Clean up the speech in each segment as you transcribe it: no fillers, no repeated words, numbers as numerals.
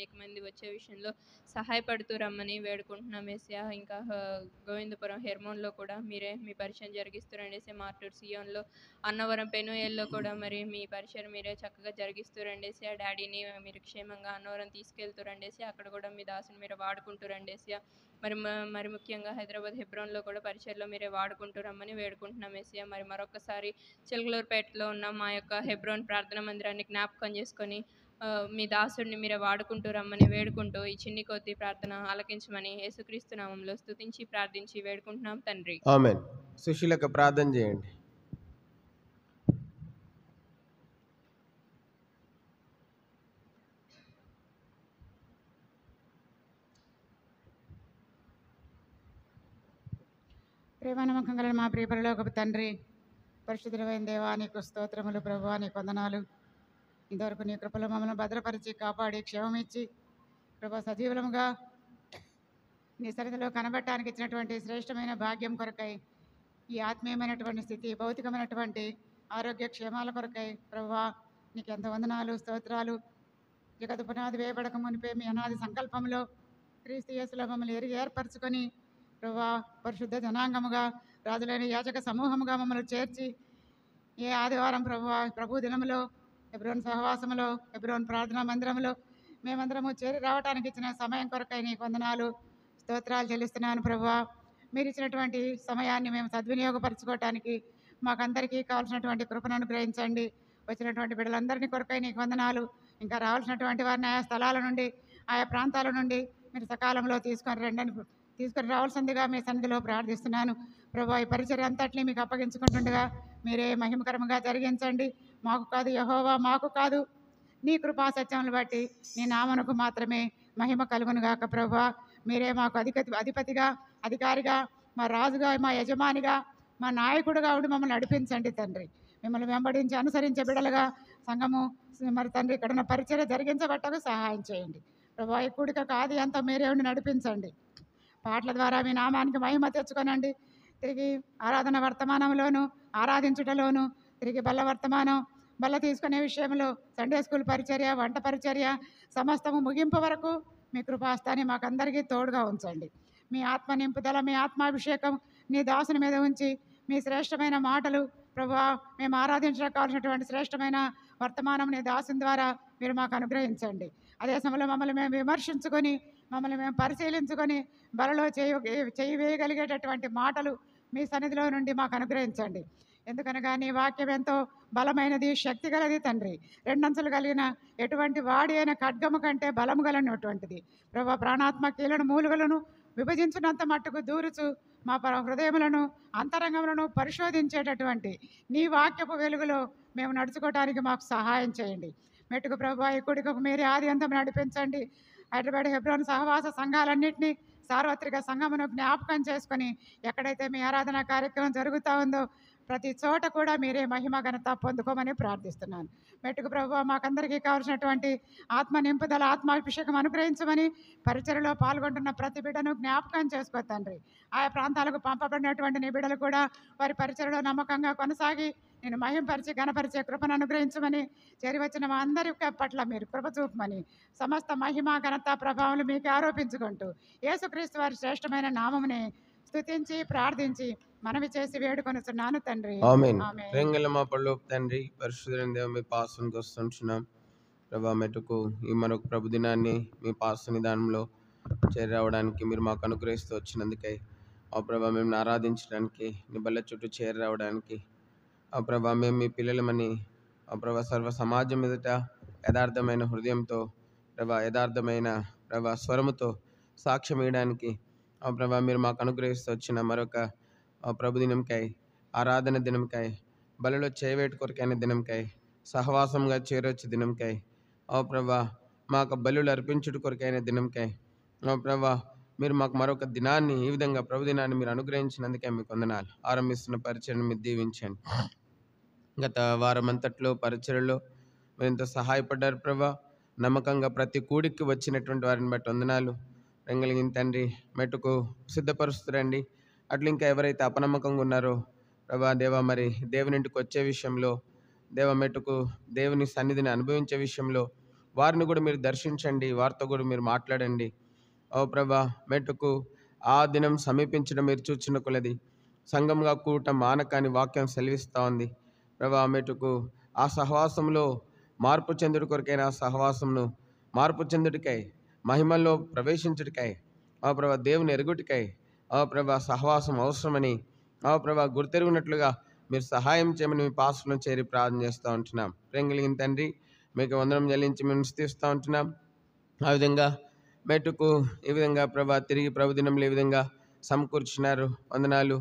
అనేక మంది వచ్చే విషయంలో సహాయపడుతూ రమ్మని వేడుకుంటున్నాం యేసయ్య. ఇంకా గోవిందపురం హెర్మోన్లో కూడా మీరే మీ పరిచయం జరిగిస్తురండి యేసయ్య. మార్టూర్ సియోన్లో, అన్నవరం పెనుయేల్లో కూడా మరి మీ పరిచయం మీరే చక్కగా జరిగిస్తూ రండి యేసయ్య. డాడీని మీరు క్షేమంగా అన్నవరం తీసుకెళ్తూ రండి యేసయ్య. అక్కడ కూడా మీ దాసుని మీరు వాడుకుంటూ రండి యేసయ్య. మరి ముఖ్యంగా హైదరాబాద్ హెబ్రోన్లో కూడా పరిచయలో మీరే వాడుకుంటూ రమ్మని వేడుకుంటున్నాం యేసయ్య. మరొకసారి చిలకలూరుపేటలో ఉన్న మా యొక్క హెబ్రోన్ ప్రార్థనా మందిరాన్ని జ్ఞాపకం చేసుకొని మీ దాసుడిని మీరే వాడుకుంటూ రమ్మని వేడుకుంటూ ఈ చిన్ని కొద్ది ప్రార్థన ఆలకించమని యేసుక్రీస్తు నామంలో స్తుతించి ప్రార్థించి వేడుకుంటున్నాం తండ్రి. ఆమేన్. సుశీలకు ప్రార్థన చేయండి. ప్రేమ నమ్మకం గల మా ప్రియ పరలోకపు తండ్రి, పరిశుద్ధమైన దేవా నీకు స్తోత్రములు ప్రభువా, నీకు వందనాలు. ఇంతవరకు నీ కృపలో మమ్మల్ని భద్రపరిచి కాపాడి క్షేమం ఇచ్చి ప్రభా సజీవులముగా నీ సన్నిధిలో కనబడటానికి ఇచ్చినటువంటి శ్రేష్టమైన భాగ్యం కొరకై, ఈ ఆత్మీయమైనటువంటి స్థితి, భౌతికమైనటువంటి ఆరోగ్య క్షేమాల కొరకై ప్రభువా నీకు ఎంత వందనాలు, స్తోత్రాలు. జగత్ పునాది వేయబడక మునిపే మీ అనాది సంకల్పంలో క్రీస్తు యేసులో మమ్మల్ని ఏర్పరచుకొని ప్రభువా పరిశుద్ధ జనాంగముగా, రాజులైన యాజక సమూహముగా మమ్మల్ని చేర్చి ఏ ఆదివారం ప్రభు దినములో హెబ్రోన్ సహవాసములో, హెబ్రోన్ ప్రార్థనా మందిరంలో మేమందరము చేరి రావడానికి ఇచ్చిన సమయం కొరకై నీకు వందనాలు, స్తోత్రాలు చెల్లిస్తున్నాను ప్రభువా. మీరు ఇచ్చినటువంటి సమయాన్ని మేము సద్వినియోగపరచుకోవటానికి మాకందరికీ కావాల్సినటువంటి కృపను అనుగ్రహించండి. వచ్చినటువంటి బిడ్డలందరినీ కొరకై నీకు వందనాలు. ఇంకా రావాల్సినటువంటి వారిని ఆయా స్థలాల నుండి, ఆయా ప్రాంతాల నుండి మీరు సకాలంలో తీసుకొని రావాల్సిందిగా మీ సన్నిధిలో ప్రార్థిస్తున్నాను ప్రభువా. ఈ పరిచర్య అంతటినీ మీకు అప్పగించుకుంటుండగా మీరే మహిమకరంగా జరిగించండి. మాకు కాదు యెహోవా, మాకు కాదు, నీ కృపా సత్యములు బట్టి నీ నామమునకు మాత్రమే మహిమ కలుగును గాక ప్రభువా. మీరే మాకు అధిపతిగా, అధికారిగా, మా రాజుగా, మా యజమానిగా, మా నాయకుడిగా ఉండి మమ్మల్ని నడిపించండి తండ్రి. మిమ్మల్ని వెంబడించి అనుసరించే బిడ్డలుగా సంఘము మరి తండ్రి ఇక్కడ పరిచర్య జరిగించబట్టకు సహాయం చేయండి ప్రభువా. ఈ కూడిక కాదు అంతా మీరే ఉండి నడిపించండి. పాటల ద్వారా మీ నామానికి మహిమ తెచ్చుకోనండి. తిరిగి ఆరాధన వర్తమానంలోను, ఆరాధించుటలోను, తిరిగి బల్ల తీసుకునే విషయంలో సండే స్కూల్ పరిచర్య, వంట పరిచర్య సమస్తము ముగింపు వరకు మీ కృపాస్తాన్ని మాకందరికీ తోడుగా ఉంచండి. మీ ఆత్మ నింపుదల, మీ ఆత్మాభిషేకం నీ దాసుని మీద ఉంచి మీ శ్రేష్టమైన మాటలు ప్రభువా, మేము ఆరాధించడానికి కావాల్సినటువంటి శ్రేష్టమైన వర్తమానం నీ దాసుని ద్వారా మీరు మాకు అనుగ్రహించండి. అదే సమయంలో మమ్మల్ని మేము విమర్శించుకొని, మమ్మల్ని మేము పరిశీలించుకొని బలలో చేయి వేయగలిగేటటువంటి మాటలు మీ సన్నిధిలో నుండి మాకు అనుగ్రహించండి. ఎందుకనగా నీ వాక్యం ఎంతో బలమైనది, శక్తి గలది తండ్రి. రెండంచులు కలిగిన ఎటువంటి వాడి అయిన ఖడ్గము కంటే బలము గలనటువంటిది ప్రభా. ప్రాణాత్మ కీలను మూలుగలను విభజించినంత మట్టుకు దూరుచు మా హృదయములను, అంతరంగములను పరిశోధించేటటువంటి నీ వాక్యపు వెలుగులో మేము నడుచుకోవడానికి మాకు సహాయం చేయండి. మెట్టుకు ప్రభా ఈ కుడికకు మీరే ఆది అంతం నడిపించండి. హైదరాబాద్ హెబ్రోన్ సహవాస సంఘాలన్నింటినీ సార్వత్రిక సంఘమును జ్ఞాపకం చేసుకొని ఎక్కడైతే మీ ఆరాధన కార్యక్రమం జరుగుతూ ఉందో ప్రతి చోట కూడా మీరే మహిమ ఘనత పొందుకోమని ప్రార్థిస్తున్నాను. మెట్టుకు ప్రభువా మాకందరికీ కావాల్సినటువంటి ఆత్మ నింపుదల, ఆత్మాభిషేకం అనుగ్రహించమని పరిచర్యలో పాల్గొంటున్న ప్రతి బిడ్డను జ్ఞాపకం చేసుకో తండ్రి. ఆయా ప్రాంతాలకు పంపబడినటువంటి నీ బిడ్డలు కూడా వారి పరిచర్యలో నమ్మకంగా కొనసాగి నేను మహింపరిచి ఘనపరిచే కృపను అనుగ్రహించమని, చేరివచ్చిన మా అందరి పట్ల మీరు కృప చూపమని, సమస్త మహిమ ఘనత ప్రభావం మీకు ఆరోపించుకుంటూ యేసుక్రీస్తు వారి శ్రేష్టమైన నామముని స్తుతించి ప్రార్థించి మనవి చేసి వేడుకొనుచున్నాను తండ్రి. ఆమేన్. ప్రేంగల మా పరలోక తండ్రి, పరిశుద్ధులైన దేవా మీ పాసునికి వస్తుంటున్నాం ప్రభా. మెట్టుకు ఈ మరొక ప్రభు దినాన్ని మీ పాసు నిదానంలో చేరి రావడానికి మీరు మాకు అనుగ్రహిస్తూ వచ్చినందుకై ఆ ప్రభా మేము ఆరాధించడానికి, నీ బల్ల చుట్టూ చేరి రావడానికి ఆ ప్రభా మేము మీ పిల్లలమని ఆ ప్రభా సర్వ సమాజం ఎదుట యథార్థమైన హృదయంతో ప్రభా, యథార్థమైన ప్రభా స్వరముతో సాక్ష్యం వేయడానికి ఆ ప్రభా మీరు మాకు అనుగ్రహిస్తూ వచ్చిన మరొక ప్రభు దినంకై, ఆరాధన దినంకై, బలలో చేయవేటు కొరకైన దినంకై, సహవాసంగా చేరొచ్చే దినంకై ఓ ప్రభా మాకు బలులు అర్పించుట కొరకైన దినంకై ఓ ప్రభా మీరు మాకు మరొక దినాన్ని, ఈ విధంగా ప్రభు దినాన్ని మీరు అనుగ్రహించినందుకే మీకు వందనాలు. ఆరంభిస్తున్న పరిచయను మీరు దీవించండి. గత వారమంతట్లో పరిచయలో మీరు ఎంతో సహాయపడ్డారు ప్రభా. నమ్మకంగా ప్రతి కూడికి వచ్చినటువంటి వారిని బట్టి వందనాలు. రంగలిగిన తండ్రి మెట్టుకు సిద్ధపరుస్తురండి. అట్లా ఇంకా ఎవరైతే అపనమ్మకంగా ఉన్నారో ప్రభా దేవా, మరి దేవుని ఇంటికి వచ్చే విషయంలో, దేవ మెట్టుకు దేవుని సన్నిధిని అనుభవించే విషయంలో వారిని కూడా మీరు దర్శించండి, వారితో కూడా మీరు మాట్లాడండి. ఓ ప్రభా, మెట్టుకు ఆ దినం సమీపించడం మీరు చూచిన కొలది సంఘంగా కూట మానకాని వాక్యం సెలవిస్తూ ఉంది. ప్రభా, మెట్టుకు ఆ సహవాసంలో మార్పు చెందుడి కొరకైన ఆ సహవాసంను మార్పు చెందుడికై, మహిమల్లో ప్రవేశించుడికై, ఆ ప్రభా దేవుని ఎరుగుటికై, ఆ ప్రభా సహవాసం అవసరమని ఆ ప్రభా గుర్తెరుగునట్లుగా మీరు సహాయం చేయమని మీ పాసులను చేరి ప్రార్థన చేస్తూ ఉంటున్నాం. ప్రేమ కలిగిన తండ్రి, మీకు వందనం చెల్లించి మేము స్తుతిస్తూ ఉంటున్నాం. ఆ విధంగా మెట్టుకు ఈ విధంగా ప్రభా తిరిగి ప్రభు దినంలో ఈ విధంగా సమకూర్చున్నారు. వందనాలు.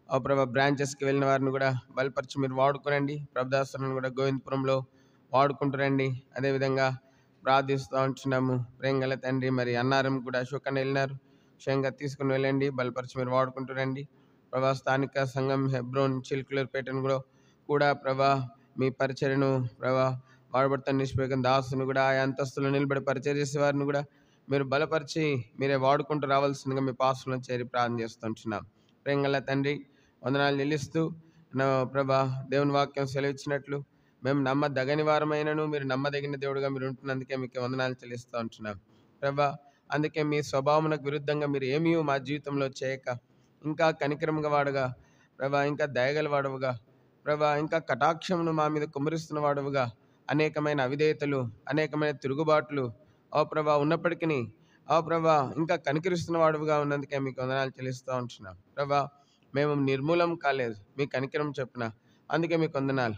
ఆ ప్రభా బ్రాంచెస్కి వెళ్ళిన వారిని కూడా బలపరిచి మీరు వాడుకోనండి. ప్రభుదాసులను కూడా గోవిందపురంలో వాడుకుంటారండి. అదేవిధంగా ప్రార్థిస్తూ ఉంటున్నాము. ప్రేమ గల తండ్రి, మరి అన్నారం కూడా అశోకన్న వెళ్ళినారు, క్షయంగా తీసుకుని వెళ్ళండి, బలపరిచి మీరు వాడుకుంటారండి. ప్రభా స్థానిక సంఘం హెబ్రోన్ చిల్కులూరుపేటను కూడా ప్రభా మీ పరిచర్యను ప్రభా వాడబడుతున్న నిష్పేకం దాసును కూడా ఆయా అంతస్తులు నిలబడి పరిచయం చేసే వారిని కూడా మీరు బలపరిచి మీరే వాడుకుంటూ రావాల్సిందిగా మీ పాసులను చేరి ప్రార్థన చేస్తుంటున్నాం. ప్రేమగల తండ్రి, వందనాలు చెల్లిస్తూ నా ప్రభా దేవుని వాక్యం సెలవిచ్చినట్లు మేము నమ్మదగని వారమైనను మీరు నమ్మదగిన దేవుడుగా మీరు ఉంటున్నందుకే మీకు వందనాలు చెల్లిస్తూ ఉంటున్నాం. ప్రభా, అందుకే మీ స్వభావమునకు విరుద్ధంగా మీరు ఏమీ మా జీవితంలో చేయక ఇంకా కనికరంగా వాడుగా ప్రభా, ఇంకా దయగల వాడవుగా ప్రభా, ఇంకా కటాక్షమును మా మీద కుమ్మరిస్తున్న వాడవుగా అనేకమైన అవిధేయతలు, అనేకమైన తిరుగుబాట్లు ఓ ప్రభా ఉన్నప్పటికీ ఓ ప్రభా ఇంకా కనికరిస్తున్న వాడుగా ఉన్నందుకే మీకు వందనాలు చెల్లిస్తూ ఉంటున్నాం. ప్రభా, మేము నిర్మూలం కాలేదు, మీ కనికరం చెప్పిన, అందుకే మీకు వందనాలు.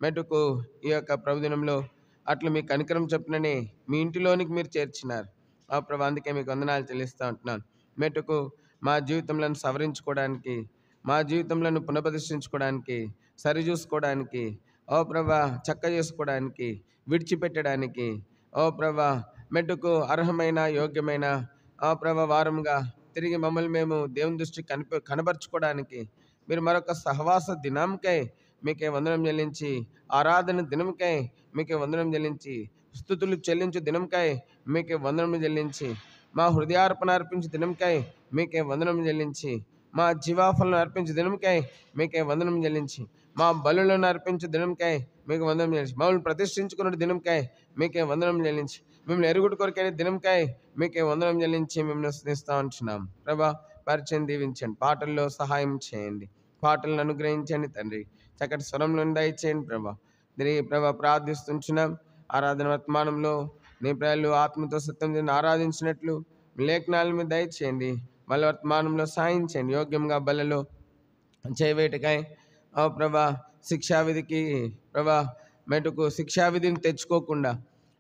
మెట్టుకు ఈ యొక్క ప్రభుదినంలో అట్లు మీ కనికరం చెప్పినని మీ ఇంటిలోనికి మీరు చేర్చినారు. ఆ ప్రభా, అందుకే మీకు వందనాలు చెల్లిస్తూ ఉంటున్నాను. మెట్టుకు మా జీవితంలో సవరించుకోవడానికి, మా జీవితంలో పునఃప్రతిష్ఠించుకోవడానికి, సరిచూసుకోవడానికి, ఓ ప్రభా చక్క చేసుకోవడానికి, విడిచిపెట్టడానికి, ఓ ప్రభా మెట్టుకు అర్హమైన యోగ్యమైన ఆ ప్రభా వారంగా తిరిగి మమ్మల్ని మేము దేవుని దృష్టి కనబరుచుకోవడానికి మీరు మరొక సహవాస దినంకై మీకే వందనం చెల్లించి, ఆరాధన దినంకై మీకే వందనం చెల్లించి, స్తుతులు చెల్లించు దినంకై మీకే వందనం చెల్లించి, మా హృదయార్పణ అర్పించే దినంకై మీకే వందనం చెల్లించి, మా జీవాఫలను అర్పించే దినంకై మీకే వందనం చెల్లించి, మా బలులను అర్పించే దినంకై మీకు వందనం చెల్లించి, మమ్మల్ని ప్రతిష్ఠించుకున్న దినంకై మీకే వందనం చెల్లించి, మిమ్మల్ని ఎరుగుడు కొరకైన దినంకై మీకే వందనం చెల్లించి మిమ్మల్ని స్తుతిస్తూ ఉంటున్నాం. ప్రభా, పరిచయం దీవించండి, పాటల్లో సహాయం చేయండి, పాటలను అనుగ్రహించండి తండ్రి, చక్కటి స్వరంలో దయచేయండి ప్రభా. ప్రభా ప్రార్థిస్తుంటున్నాం. ఆరాధన వర్తమానంలో నీ ప్రజలు ఆత్మతో సత్యం ఆరాధించినట్లు లేఖనాల మీద దయచేయండి. మళ్ళీ వర్తమానంలో సాయించండి, యోగ్యంగా బలలో చేయవేటకై ఓ ప్రభా శిక్షావిధికి ప్రభా మెటుకు శిక్షావిధిని తెచ్చుకోకుండా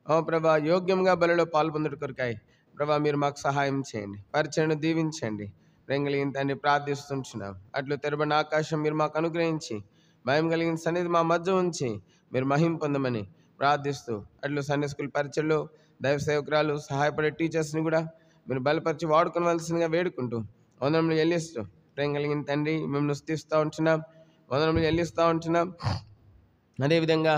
ఓ ప్రభా యోగ్యంగా బలలో పాల్పొందుట కొరకాయి ప్రభా మీరు మాకు సహాయం చేయండి, పరిచయను దీవించండి. రెంగలిగిన తండ్రి ప్రార్థిస్తుంటున్నాం. అట్లు తెరబడిన ఆకాశం మీరు మాకు అనుగ్రహించి, భయం కలిగిన సన్నిధి మా మధ్య ఉంచి మీరు మహిం పొందమని ప్రార్థిస్తూ, అట్లు సండే స్కూల్ పరిచయలో దైవ సేవకురాలు సహాయపడే టీచర్స్ని కూడా మీరు బలపరిచి వాడుకోవలసిందిగా వేడుకుంటూ వందనములు చెల్లిస్తూ, ప్రేమ కలిగిన తండ్రి మేము స్తుతిస్తూ ఉంటున్నాం, వందనములు చెల్లిస్తూ ఉంటున్నాం. అదేవిధంగా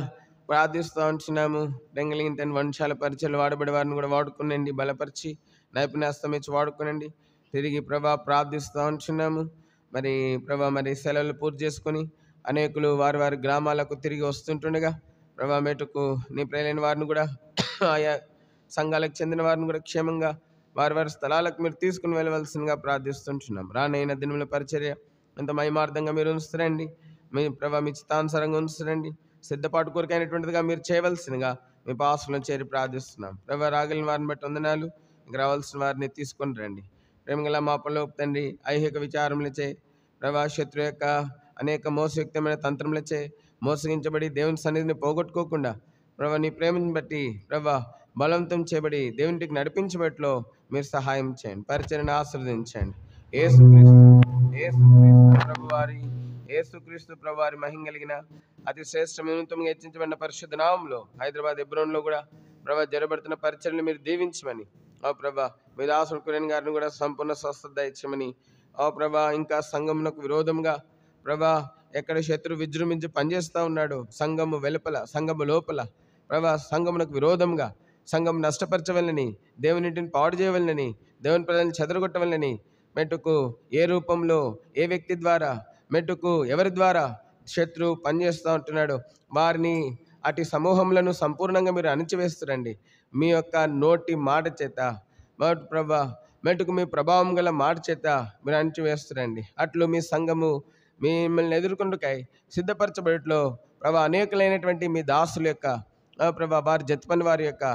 ప్రార్థిస్తూ ఉంటున్నాము. ప్రేమ కలిగిన తండ్రి వంశాల పరిచయలు వాడబడే వారిని కూడా వాడుకునండి, బలపరిచి నైపుణ్యాస్తం ఇచ్చి వాడుకునండి. తిరిగి ప్రభా ప్రార్థిస్తూ ఉంటున్నాము. మరి ప్రభా మరి సెలవులు పూర్తి చేసుకొని అనేకులు వారి వారి గ్రామాలకు తిరిగి వస్తుంటుండగా ప్రభా మేటుకు నీ ప్రేలైన వారిని కూడా ఆయా సంఘాలకు చెందిన వారిని కూడా క్షేమంగా వారి వారి స్థలాలకు మీరు తీసుకుని వెళ్ళవలసిందిగా ప్రార్థిస్తుంటున్నాం. రానైన దినముల పరిచర్య ఎంత మహిమార్థంగా మీరు ఉంచుతారండి. మీ ప్రభా మీ చిత్తానుసారంగా ఉంచుతారండి. సిద్ధపాటు కొరకైనటువంటిదిగా మీరు చేయవలసిందిగా మీ పాసులను చేరి ప్రార్థిస్తున్నాం. ప్రభా రాగలిన వారిని బట్టి వందనాలు. ఇంక రావాల్సిన వారిని తీసుకొని రండి. ప్రేమగల మా పనులు తండ్రి ఐహిక విచారములచే ప్రభా శత్రు యొక్క అనేక మోసయుక్తమైన తంత్రములచే మోసగించబడి దేవుని సన్నిధిని పోగొట్టుకోకుండా ప్రభా నీ ప్రేమను బట్టి ప్రభా బలవంతం చేయబడి దేవునికి నడిపించబట్లో మీరు సహాయం చేయండి, పరిచయను ఆశీర్వదించండి. యేసుక్రీస్తు ప్రభువారి మహిమ కలిగిన అతి శ్రేష్టమైన హెచ్చించబడిన పరిశుద్ధ నామంలో హైదరాబాద్ హెబ్రోన్లో కూడా ప్రభా జరబడుతున్న పరిచయలు మీరు దీవించమని, ఓ ప్రభా మీ దాసుడు కురేన్ గారిని కూడా సంపూర్ణ స్వస్థత ఇచ్చమని, ఓ ప్రభా ఇంకా సంఘమునకు విరోధంగా ప్రభా ఎక్కడ శత్రు విజృంభించి పనిచేస్తూ ఉన్నాడు, సంఘము వెలుపల సంఘము లోపల ప్రభా సంఘమునకు విరోధంగా సంఘం నష్టపరచవలని, దేవునింటిని పాడు చేయవలని, దేవుని ప్రజలను చెదరగొట్టవలని మెట్టుకు ఏ రూపంలో ఏ వ్యక్తి ద్వారా మెట్టుకు ఎవరి ద్వారా శత్రు పనిచేస్తూ ఉంటున్నాడు వారిని అటు సమూహములను సంపూర్ణంగా మీరు అణిచివేస్తురండి. మీ యొక్క నోటి మాట చేత ప్రభా మెటుకు మీ ప్రభావం గల మాట చేత మీరు అణిచివేస్తురండి. అట్లు మీ సంఘము మిమ్మల్ని ఎదుర్కొంటుకై సిద్ధపరచబడిలో ప్రభా అనేకులైనటువంటి మీ దాసుల యొక్క ప్రభా వారి జత్పని వారి యొక్క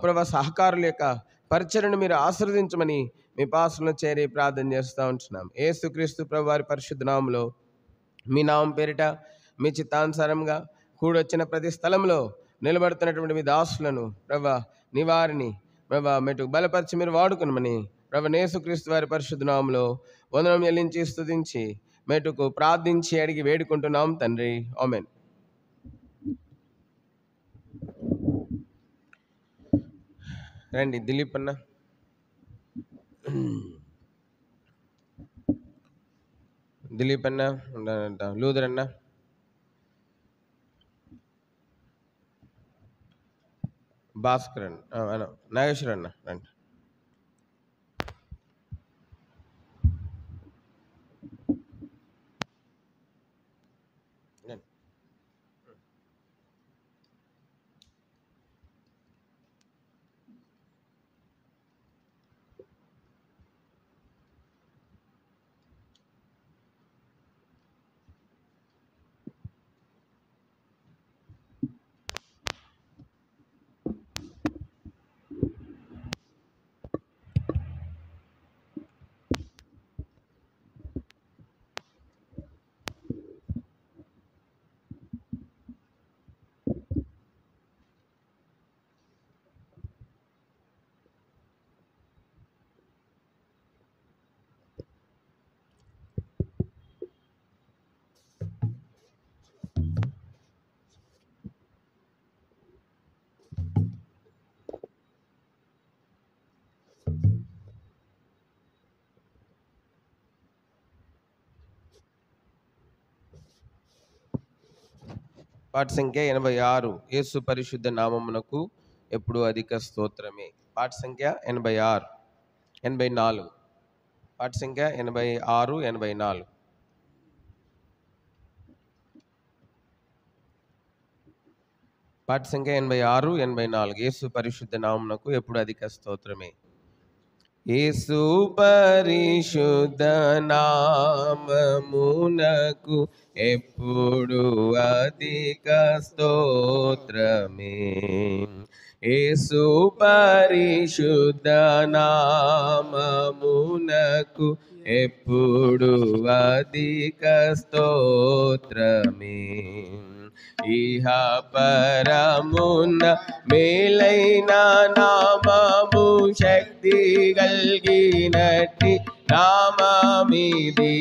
ప్రభా సహకారుల యొక్క పరిచయను మీరు ఆశీర్వదించమని మీ పాసలను చేరి ప్రార్థన చేస్తూ ఉంటున్నాం. యేసుక్రీస్తు ప్రభు వారి పరిశుద్ధ నామములో మీ నామం పేరిట మీ చిత్తానుసారంగా కూడొచ్చిన ప్రతి స్థలంలో నిలబడుతున్నటువంటి మీ దాసులను ప్రభా నివారిని ప్రభా మెటుకు బలపరిచి మీరు వాడుకునమని ప్రభు యేసుక్రీస్తు వారి పరిశుద్ధ నామములో వందనం చెల్లించి స్తుతించి మెటుకు ప్రార్థించి అడిగి వేడుకుంటున్నాం తండ్రి. ఆమేన్. రండి దిలీప్ అన్న, దిలీప్ అన్న ఉండంట, లూదర్ అన్న, భాస్కర్ అన్న, నాగేశ్వర్ అన్న రండి. పాట సంఖ్య 86. యేసు పరిశుద్ధ నామమునకు ఎప్పుడు అధిక స్తోత్రమే. పాట సంఖ్య 86, 84. పాట సంఖ్య 86, 84. పాట సంఖ్య 86, 84. యేసు పరిశుద్ధ నామమునకు ఎప్పుడు అధిక స్తోత్రమే. యేసు పరిశుద్ధ నామమునకు ఎప్పుడు అధిక స్తోత్రమే. యేసు పరిశుద్ధ నామమునకు ఎప్పుడు అధిక స్తోత్రమే. ఇహ పరమున మేలైన నామము శక్తి గల్గినట్టి నామమిది.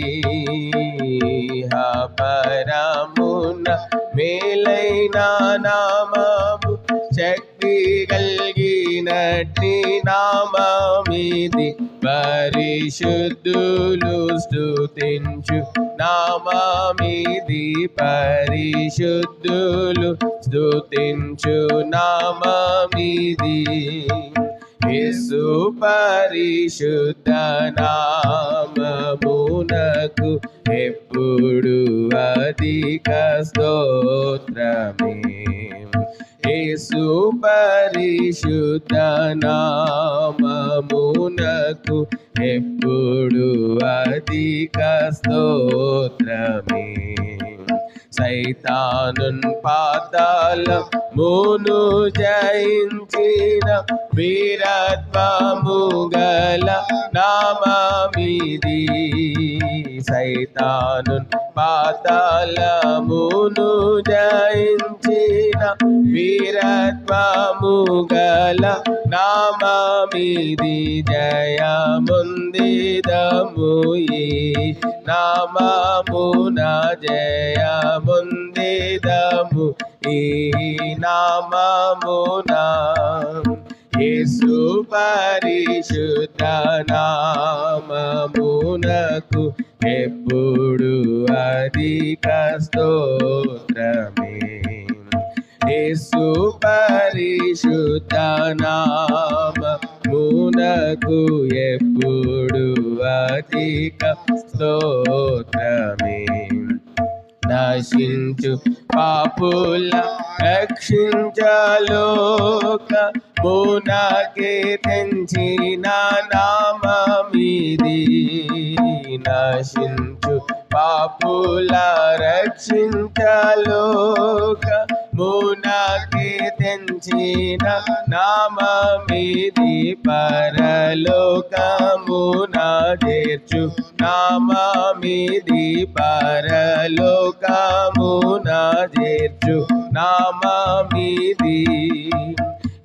ఇహ పరమున మేలైన నామము శక్తి గల్గినట్టి నామమిది. పరిశుద్ధులు స్తుతించు నామమిది. పరిశుద్ధులు స్తుతించు నామమిది. యేసు పరిశుద్ధ నామమునకు ఎప్పుడు అధిక స్తోత్రమే. యేసు పరిశుద్ధ నామమునకు ఎప్పుడు అధిక స్తోత్రమే. సైతానున్ పాతాళమును జయించిన వీరత్వము గల నామమిది. సైతానున్ పాతాళమును జయించిన వీరత్వము గల నామమిది. జయముందిదము ఈ నామమున, జయముందిదము ఈ నామమున. యేసు పరిశుద్ధ నామమునకు ఎప్పుడు అధిక స్తోత్రమే. యేసు పరిశుద్ధ నామమునకు ఎప్పుడు అధిక స్తోత్రమే. నశించు పాపుల రక్షించలోకమునకే తెంచిన నామమిది. నశించు పాపుల రక్షించలోకమునకే తెంచిన నామమిది. పరలోకమున చేర్చు నామమిది. పరలోకమున చేర్చు నామమిది.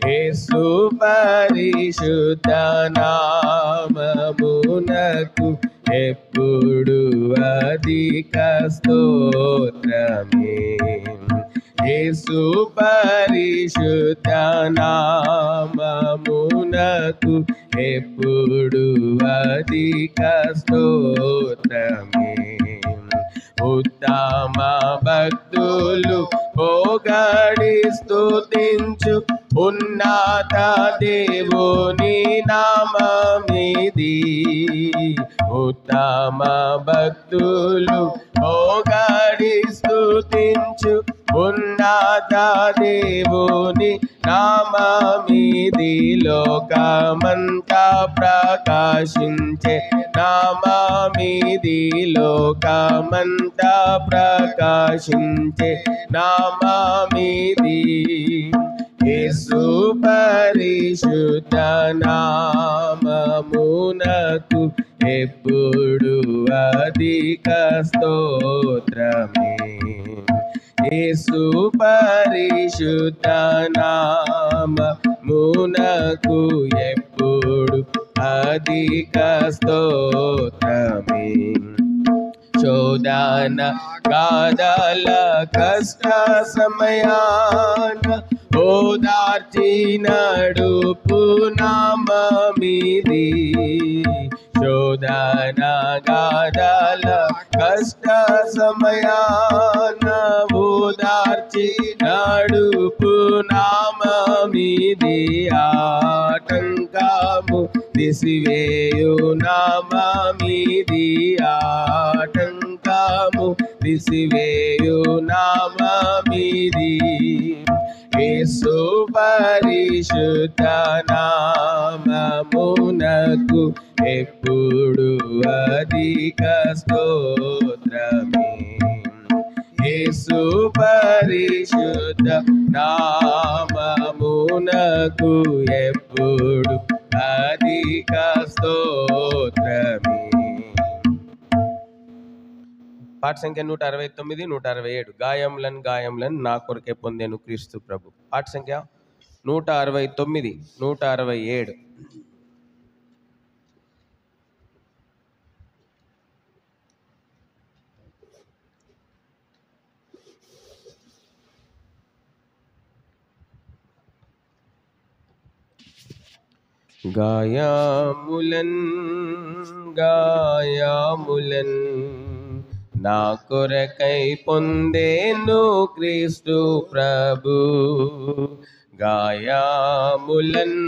యేసు పరిశుద్ధ నామమునకు ఎప్పుడు అధిక స్తోత్రమే. యేసు పరిశుద్ధ నామమునకు ఎప్పుడు అధిక స్తోత్రమే. ఉత్తమ భక్తులు పొగడి స్తుతించు ఉన్నత దేవుని నామమిది. ఉత్తమ భక్తులు పొగడి స్తుతించు ఉన్నత దేవుని నామమిది. లోకమంతా ప్రకాశించే నామమిది. లోకమంతా ప్రకాశించే నామమిది. యేసు పరిశుద్ధ నామమునకు ఎప్పుడు అధిక స్తోత్రమే. యేసు పరిశుద్ధ నామమునకు ఎప్పుడు అధిక స్తోత్రమే. శోధన గాదల కష్ట సమయాన ఓదార్చి నడుపు నామమిది. శోధన గాదల కష్ట సమయాన ఓదార్చి నడుపు నామమిది. ఆటంకము దిసివేయు నామమిది. ఆటంకము దిసివేయు నామమిది. యేసు పరిశుద్ధ నామమునకు ఎప్పుడు అధిక స్తోత్రమే. యేసు పరిశుద్ధ నామమునకు ఎప్పుడు అధిక స్తోత్రమే. పాట సంఖ్య 169, 167. గాయములను గాయములను నా కొరకే పొందెను క్రీస్తు ప్రభు. పాట సంఖ్య 169, 167. గాయములన్ గాయములన్ నా కొరకై పొందెను క్రీస్తు ప్రభు. గాయములన్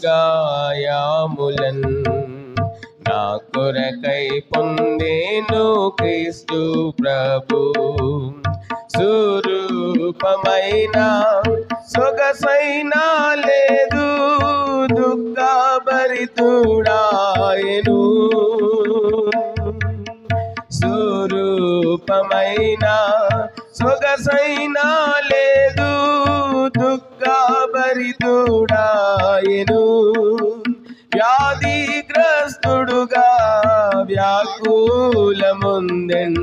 గాయములన్ నా కొరకై పొందెను క్రీస్తు ప్రభు. స్వరూపమైన సొగసైన లేదు దుఃఖభరితుడాయెను. స్వరూపమైన సొగసైన లేదు దుఃఖభరితుడాయెను. వ్యాధిగ్రస్తుడుగా వ్యాకులముందెన్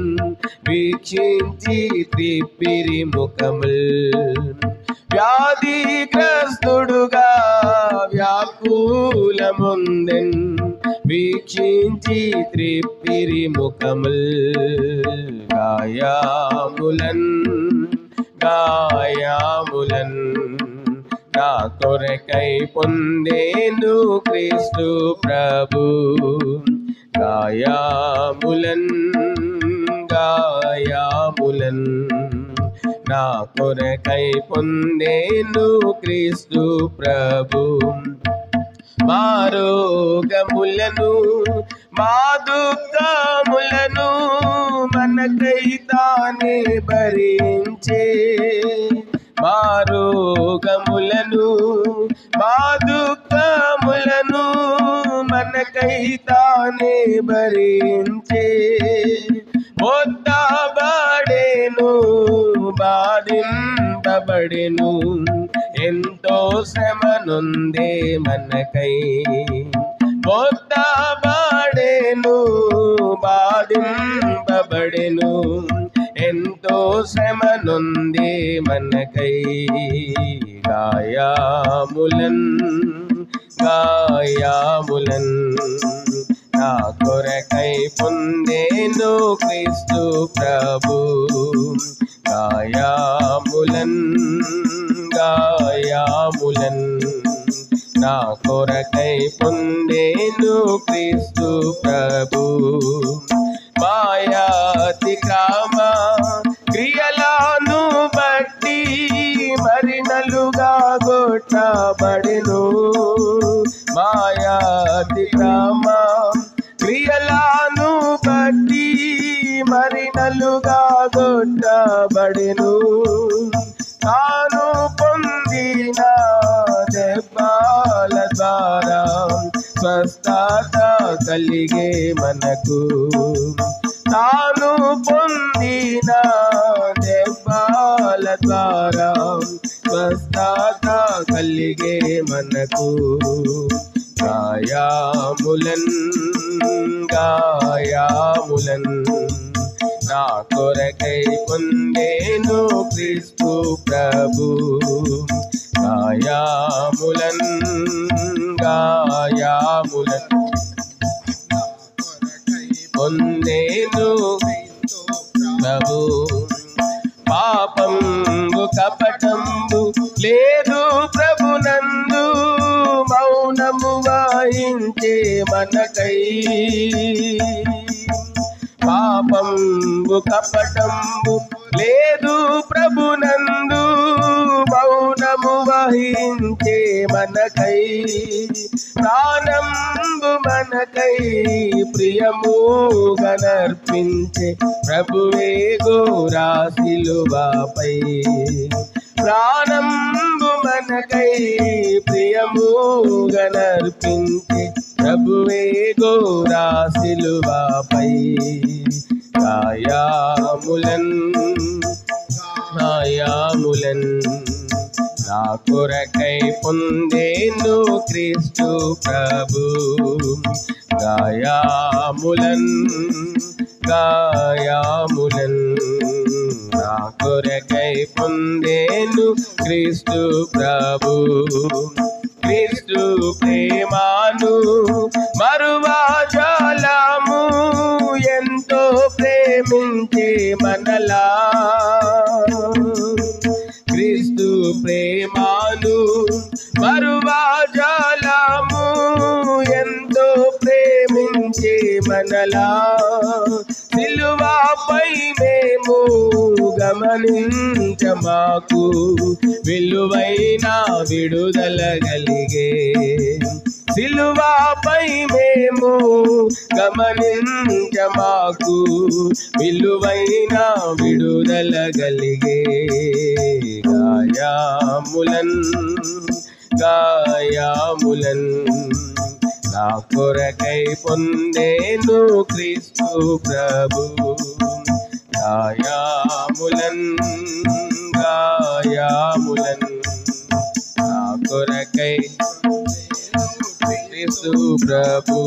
వీక్షించి త్రిప్పిరి ముఖముల్. వ్యాధిగ్రస్తుడుగా వ్యాకులముందెన్ వీక్షించి త్రిప్పిరి ముఖముల్. గాయములన్ గాయములన్ నా కొరకై పొందెను క్రీస్తు ప్రభు. గాయములన్ గాయములన్ నా కొరకై పొందెను క్రీస్తు ప్రభు. మా రోగములను మా దుఃఖములను మనకై తానే భరించే. రోగములను మా దుఃఖములను మనకై తానే భరించే మొత్తబడెను బాధింపబడెను ఎంతో శ్రమ నొందే మనకై మొత్తబడెను బాధింపబడెను ఎంతో శ్రమ నొందే మనకై గాయాములన్ నా కొరకై పొందేను క్రీస్తు ప్రభు గాయాములన్ నా కొరకై పొందేను క్రీస్తు ప్రభు మాయాతిక్రమ క్రియలను బట్టి మరినలుగా కొట్టబడెను మాయాతిక్రమ క్రియలను బట్టి మరినలుగా కొట్టబడెను తాను పొందిన దెబ్బల ద్వారా స్వస్థత కలిగే మనకు తాను పొందిన దెబ్బల ద్వారా స్వస్థత కలిగే మనకు గాయాములన్ నా కొరకై పొందేను క్రీస్తు ప్రభు గాయాములన్ పొందేను ప్రభు పాపంబు కపటంబు లేదు ప్రభునందు మౌనము వాయించే మనకై పాపంబు కపటంబు లేదు ప్రభునందు మౌనము వహించే మనకై ప్రాణంబు మనకై ప్రియముగా నర్పించే ప్రభువే గోరా సిలువపై ప్రాణంబు మనకై ప్రియముగా నర్పించే ప్రభువే గోరా సిలువపై గాయాములన్ నా కొరకై పొందేను క్రీస్తు ప్రభు గాయాములన్ నా కొరకై పొందేను క్రీస్తు ప్రభు క్రీస్తు ప్రేమాను మరువా జాలము ఎంతో ప్రేమించే మనలా క్రీస్తు ప్రేమాను మరువా జాలము ఎంతో ప్రేమించే మనలా సిలువపై మేము గమనించమాకు విలువైన విడుదల కలిగే సిలువపై మేము గమనించమాకు విలువైన విడుదల కలిగే గాయాములన్ నా కొరకై పొందేను క్రీస్తు ప్రభు గాయాములన్ నా కొరకై క్రీస్తు ప్రభు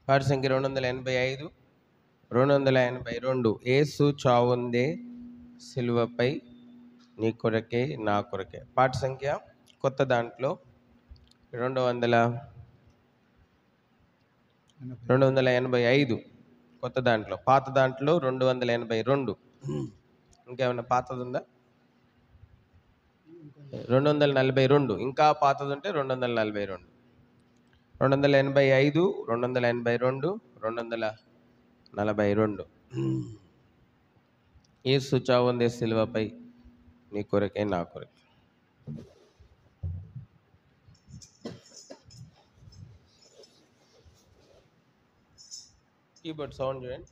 పాట సంఖ్య 285, 282. యేసు చావుందే సిలువపై నీ కొరకే నా కొరకే. పాట సంఖ్య కొత్త దాంట్లో 285 కొత్త దాంట్లో. పాత దాంట్లో 282. ఇంకేమైనా పాతది ఉందా? 242. ఇంకా పాతది ఉంటే 242. 285, 282, 242. యేసు చావుందే సిలువపై నీ కొరకే నా కొరకే. కీబోర్డ్ సౌండ్ చూడండి.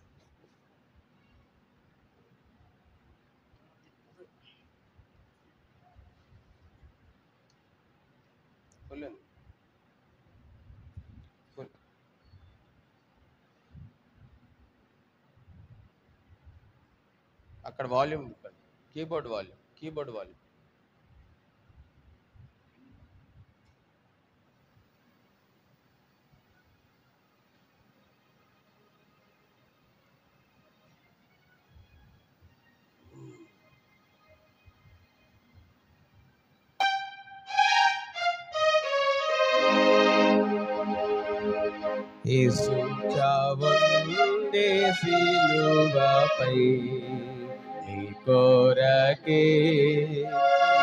అక్కడ వాల్యూమ్ తిప్పండి. Keyboard volume. యేసు చావుందే సిలువపై నీ కొరకే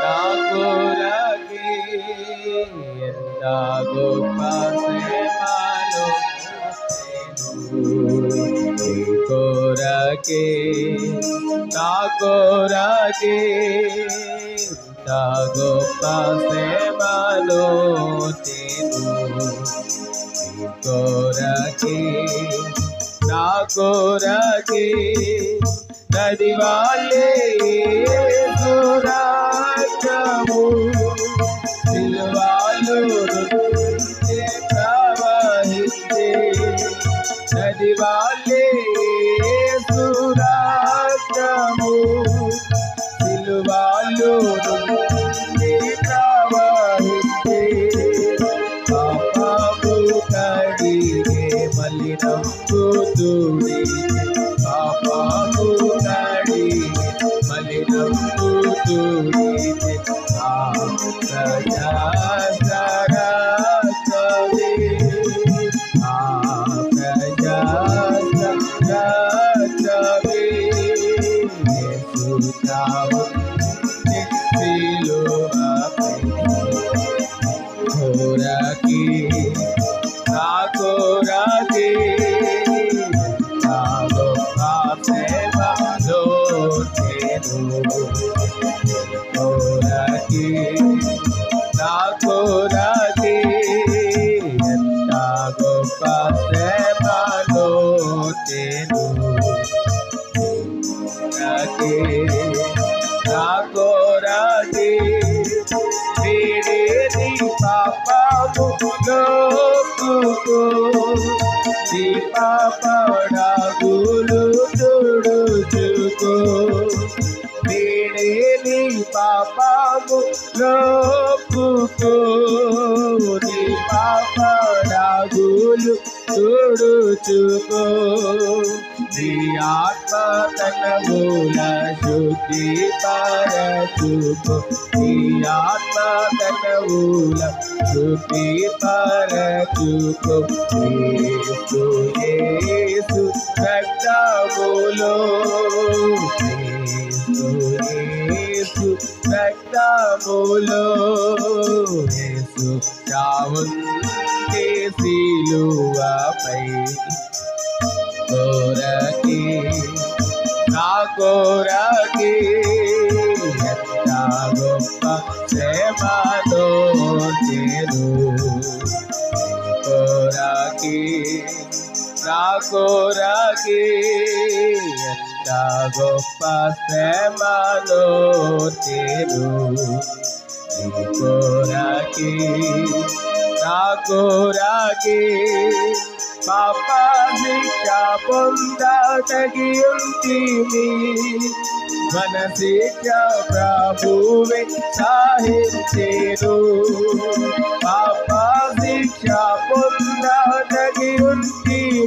నా కొరకే, ఎంత గొప్ప సేవను నీ కొరకే నా కొరకే, ఎంత గొప్ప సేవను కొరకే నా కొరకే, నది వాళ్ళే సురాజము సిలువలో ప్రవహించే, నది వాళ్ళే సురాజము సిలువలో ప్రవహించే, మలినంబు తుడి పాపము కడిగే మలినంబు తుడి ప్రజాసరసవే ప్రజాసరసవే యేసు చావుందే సిలువపై కొరకే నా కొరకే, నా గొప్ప సేవలో నేను కొరకే నా కొరకే, ఎంత గొప్ప సేవలో నేను కొరకే నా కొరకే, నీ పాపములో నీ పాపడాగులు తుడుచుకో, నీ పాపములో నీ పాపడాగులు తుడుచుకో, నీ ఆత్మ తనముల శుద్ధి పరచుకో, నీ ఆత్మ తనముల శుద్ధి పరచుకో, యేసు యేసు రక్తములో యేసు రక్తములో యేసు చావుందే సిలువపై కొరకే నా కొరకే, ఎంత గొప్ప సేవలో నేను కొరకే నా కొరకే, ఎంత గొప్ప సేవలో నేను కొరకే నా కొరకే, పాప శిక్ష పొందటగి ఉంటిని, మన శిక్ష ప్రభువే సహించెను, పాప శిక్ష పొందటగి ఉంటిని,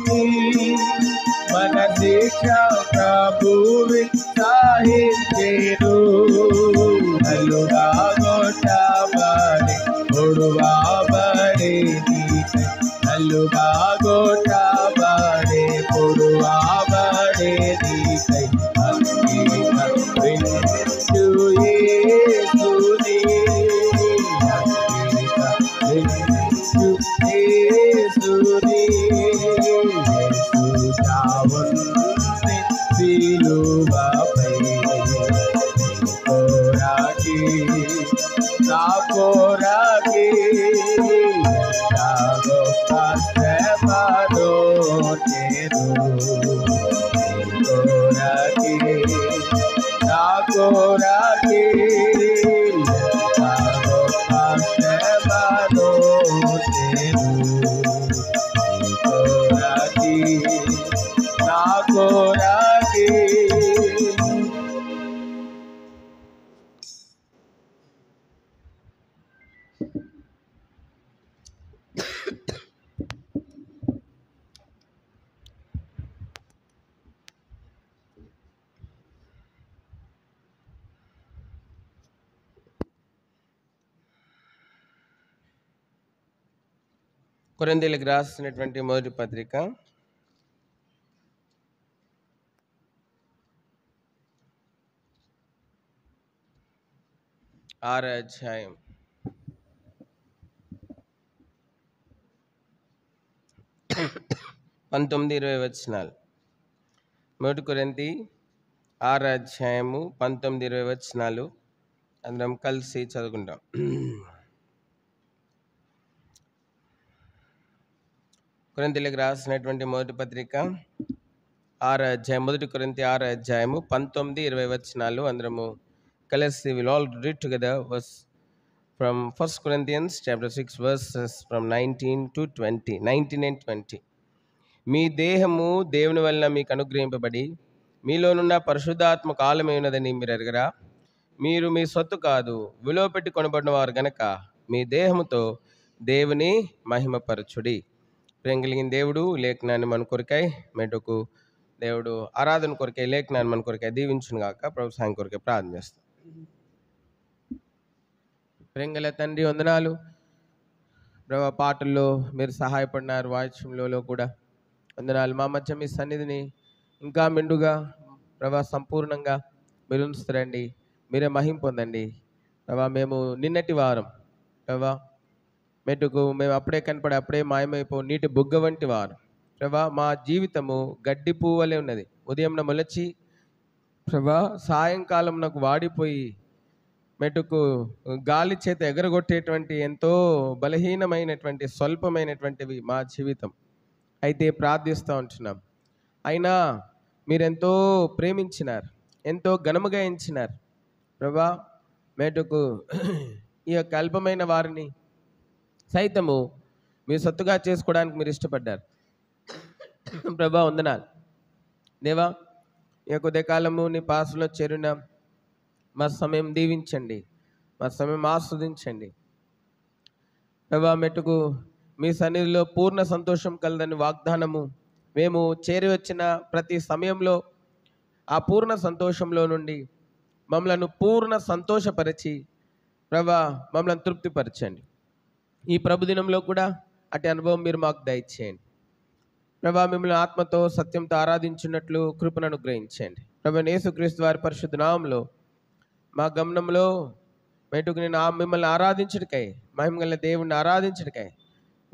ప్రభువి సాహిత్యేను నలుగా గొట్టబడి పొడువాబడి నలుగా గొట్టబడి పొడువాబడి నీకై వింటు యేసుని వింటు యేసుని యేసు చావుని సిలువపై కోరాకి నా కోరాకి నా గొప్ప శ్రమను చేరు కోరాకి నా కోరాకి నా గొప్ప శ్రమను చేరు కోరాకి నా కోరాకి. కొరింథీయులకు రాసినటువంటి మొదటి పత్రిక 6వ అధ్యాయం 19-20 వచనాలు. మొదటి కొరింథీ 6వ అధ్యాయము 19-20 వచనాలు అందరం కలిసి చదువుకుంటాం. కొరింథీయులకు రాసినటువంటి మొదటి పత్రిక 6వ అధ్యాయం, మొదటి కొరింథీ 6వ అధ్యాయము 19-20 వచనాలు అందరము కలిసి will all read together verse from 1 Corinthians chapter 6 verses from 19 to 20, 19 and 20. మీ దేహము దేవుని వలన మీకు అనుగ్రహింపబడి మీలోనున్న పరిశుద్ధాత్మ కాలమై ఉన్నదని మీరు ఎరగరా? మీరు మీ సొత్తు కాదు, విలువ పెట్టి కొనబడిన వారు గనక మీ దేహముతో దేవుని మహిమపరచుడి. ప్రేమ కలిగిన దేవుడు లేఖనాన్ని మన కొరకై మెటుకు దేవుడు ఆరాధన కొరకై లేఖనాన్ని మన కొరకై దీవించును గాక. ప్రభు సాయం కొరకై ప్రార్థన చేస్తాం. ప్రేంగల తండ్రి వందనాలు ప్రభు, పాటల్లో మీరు సహాయపడినారు, వాయిద్యంలో కూడా వందనాలు. మా మధ్య మీ సన్నిధిని ఇంకా మెండుగా ప్రభా సంపూర్ణంగా మీరు ఉంచుతారండి. మీరే మహిమ పొందండి ప్రభా. మేము నిన్నటి వారం ప్రభా మెట్టుకు మేము అప్పుడే కనపడి అప్పుడే మాయమైపో నీటి బుగ్గ వంటి వారు ప్రభా. మా జీవితము గడ్డి పువ్వులే ఉన్నది. ఉదయం మొలచి ప్రభా సాయంకాలం నాకు వాడిపోయి మెట్టుకు గాలి చేత ఎగరగొట్టేటువంటి ఎంతో బలహీనమైనటువంటి స్వల్పమైనటువంటివి మా జీవితం. అయితే ప్రార్థిస్తూ ఉంటున్నాం, అయినా మీరెంతో ప్రేమించినారు, ఎంతో ఘనముగా ఎంచినారు ప్రభా. మెట్టుకు ఈ యొక్క అల్పమైన వారిని సైతము మీ సొత్తుగా చేసుకోవడానికి మీరు ఇష్టపడ్డారు ప్రభా. వందనాలు దేవా. ఈ యొక్క ఉదయకాలము నీ పాసులో చేరిన మా సమయం దీవించండి, మా సమయం ఆస్వాదించండి ప్రభా. మెట్టుకు మీ సన్నిధిలో పూర్ణ సంతోషం కలదని వాగ్దానము మేము చేరి వచ్చిన ప్రతి సమయంలో ఆ పూర్ణ సంతోషంలో నుండి మమ్మలను పూర్ణ సంతోషపరిచి ప్రభా మమ్మల్ని తృప్తిపరచండి. ఈ ప్రభుదినంలో కూడా అటు అనుభవం మీరు మాకు దయచేయండి ప్రభా. మిమ్మల్ని ఆత్మతో సత్యంతో ఆరాధించున్నట్లు కృపను అనుగ్రహించండి ప్రభా. యేసుక్రీస్తు వారి పరిశుద్ధ నామములో మా గమనంలో మెట్టుకు నేను మిమ్మల్ని ఆరాధించడికై, మహిమగల దేవుణ్ణి ఆరాధించడికై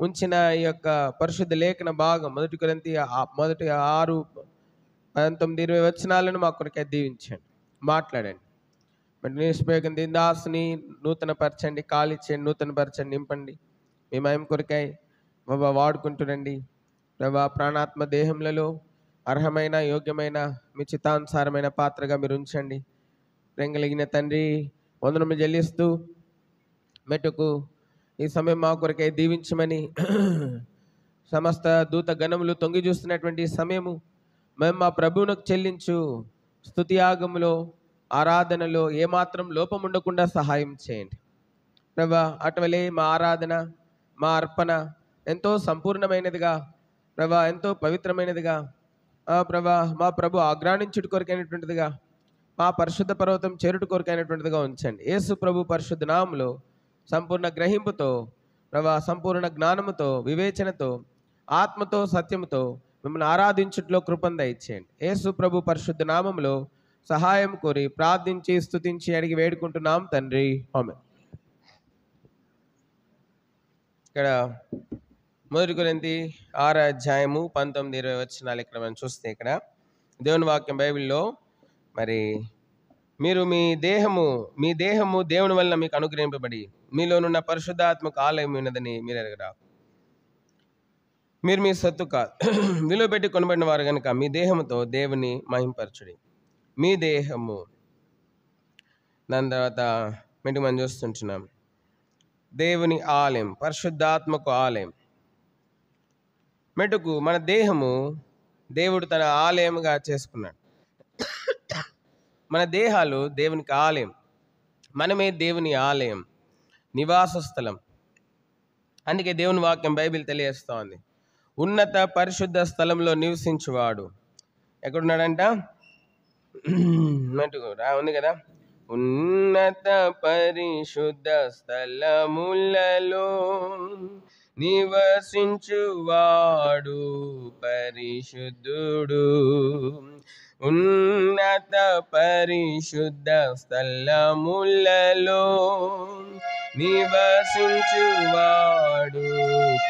ఉంచిన ఈ యొక్క పరిశుద్ధ లేఖన భాగం మొదటి కొరింథీ మొదటి 6, 19, 20 వచనాలను మా కొరకై దీవించండి, మాట్లాడండి. నిష్పేగం దాసుని నూతనపరచండి, కాలిచ్చేయండి, నూతనపరచండి, నింపండి. మీ మహిమ కొరకై బాబా వాడుకుంటురండి ప్రభా. ప్రాణాత్మ దేహములలో అర్హమైన యోగ్యమైన మీ చిత్తానుసారమైన పాత్రగా మీరు ఉంచండి. ప్రేంగలిగిన తండ్రి వందనము చెల్లిస్తూ మెట్టుకు ఈ సమయం మా కొరకై దీవించమని సమస్త దూత గణములు తొంగి చూస్తున్నటువంటి సమయము మేము మా ప్రభువునకు చెల్లించు స్తుతియాగములో ఆరాధనలో ఏమాత్రం లోపం ఉండకుండా సహాయం చేయండి ప్రభా. అటువలే మా ఆరాధన మా అర్పణ ఎంతో సంపూర్ణమైనదిగా ప్రభా, ఎంతో పవిత్రమైనదిగా ప్రభా మా ప్రభు ఆగ్రానించుట కొరకైనటువంటిదిగా, మా పరిశుద్ధ పర్వతం చేరుట కొరకైనటువంటిదిగా ఉంచండి. యేసు ప్రభు పరిశుద్ధ నామములో సంపూర్ణ గ్రహింపుతో ప్రభా, సంపూర్ణ జ్ఞానముతో, వివేచనతో, ఆత్మతో, సత్యముతో మిమ్మల్ని ఆరాధించుట్లో కృపను దయచేయండి. యేసు ప్రభు పరిశుద్ధ నామములో సహాయం కోరి ప్రార్థించి స్తుతించి అడిగి వేడుకుంటున్నాం తండ్రి, ఆమేన్. ఇక్కడ 1 కొరింథీ 6:19-20 ఇక్కడ మనం చూస్తే, ఇక్కడ దేవుని వాక్యం బైబిల్లో మరి మీరు మీ దేహము దేవుని వలన మీకు అనుగ్రహింపబడి మీలోనున్న పరిశుద్ధాత్మక ఆలయం ఉన్నదని మీరు ఎరగరా. మీరు మీ సొత్తు కాదు, విలువ పెట్టి కొనబడిన వారు కనుక మీ దేహముతో దేవుని మహింపరచుడి. మీ దేహము, దాని తర్వాత మెటు మనం చూస్తుంటున్నాం దేవుని ఆలయం, పరిశుద్ధాత్మకు ఆలయం. మెటుకు మన దేహము దేవుడు తన ఆలయముగా చేసుకున్నాడు. మన దేహాలు దేవునికి ఆలయం, మనమే దేవుని ఆలయం, నివాస స్థలం. అందుకే దేవుని వాక్యం బైబిల్ తెలియజేస్తూ ఉంది, ఉన్నత పరిశుద్ధ స్థలంలో నివసించువాడు ఎక్కడున్నాడంట? మటుకు ఉంది కదా, ఉన్నత పరిశుద్ధ స్థలములలో నివసించువాడు పరిశుద్ధుడు. ఉన్నత పరిశుద్ధ స్థలములలో నివసించువాడు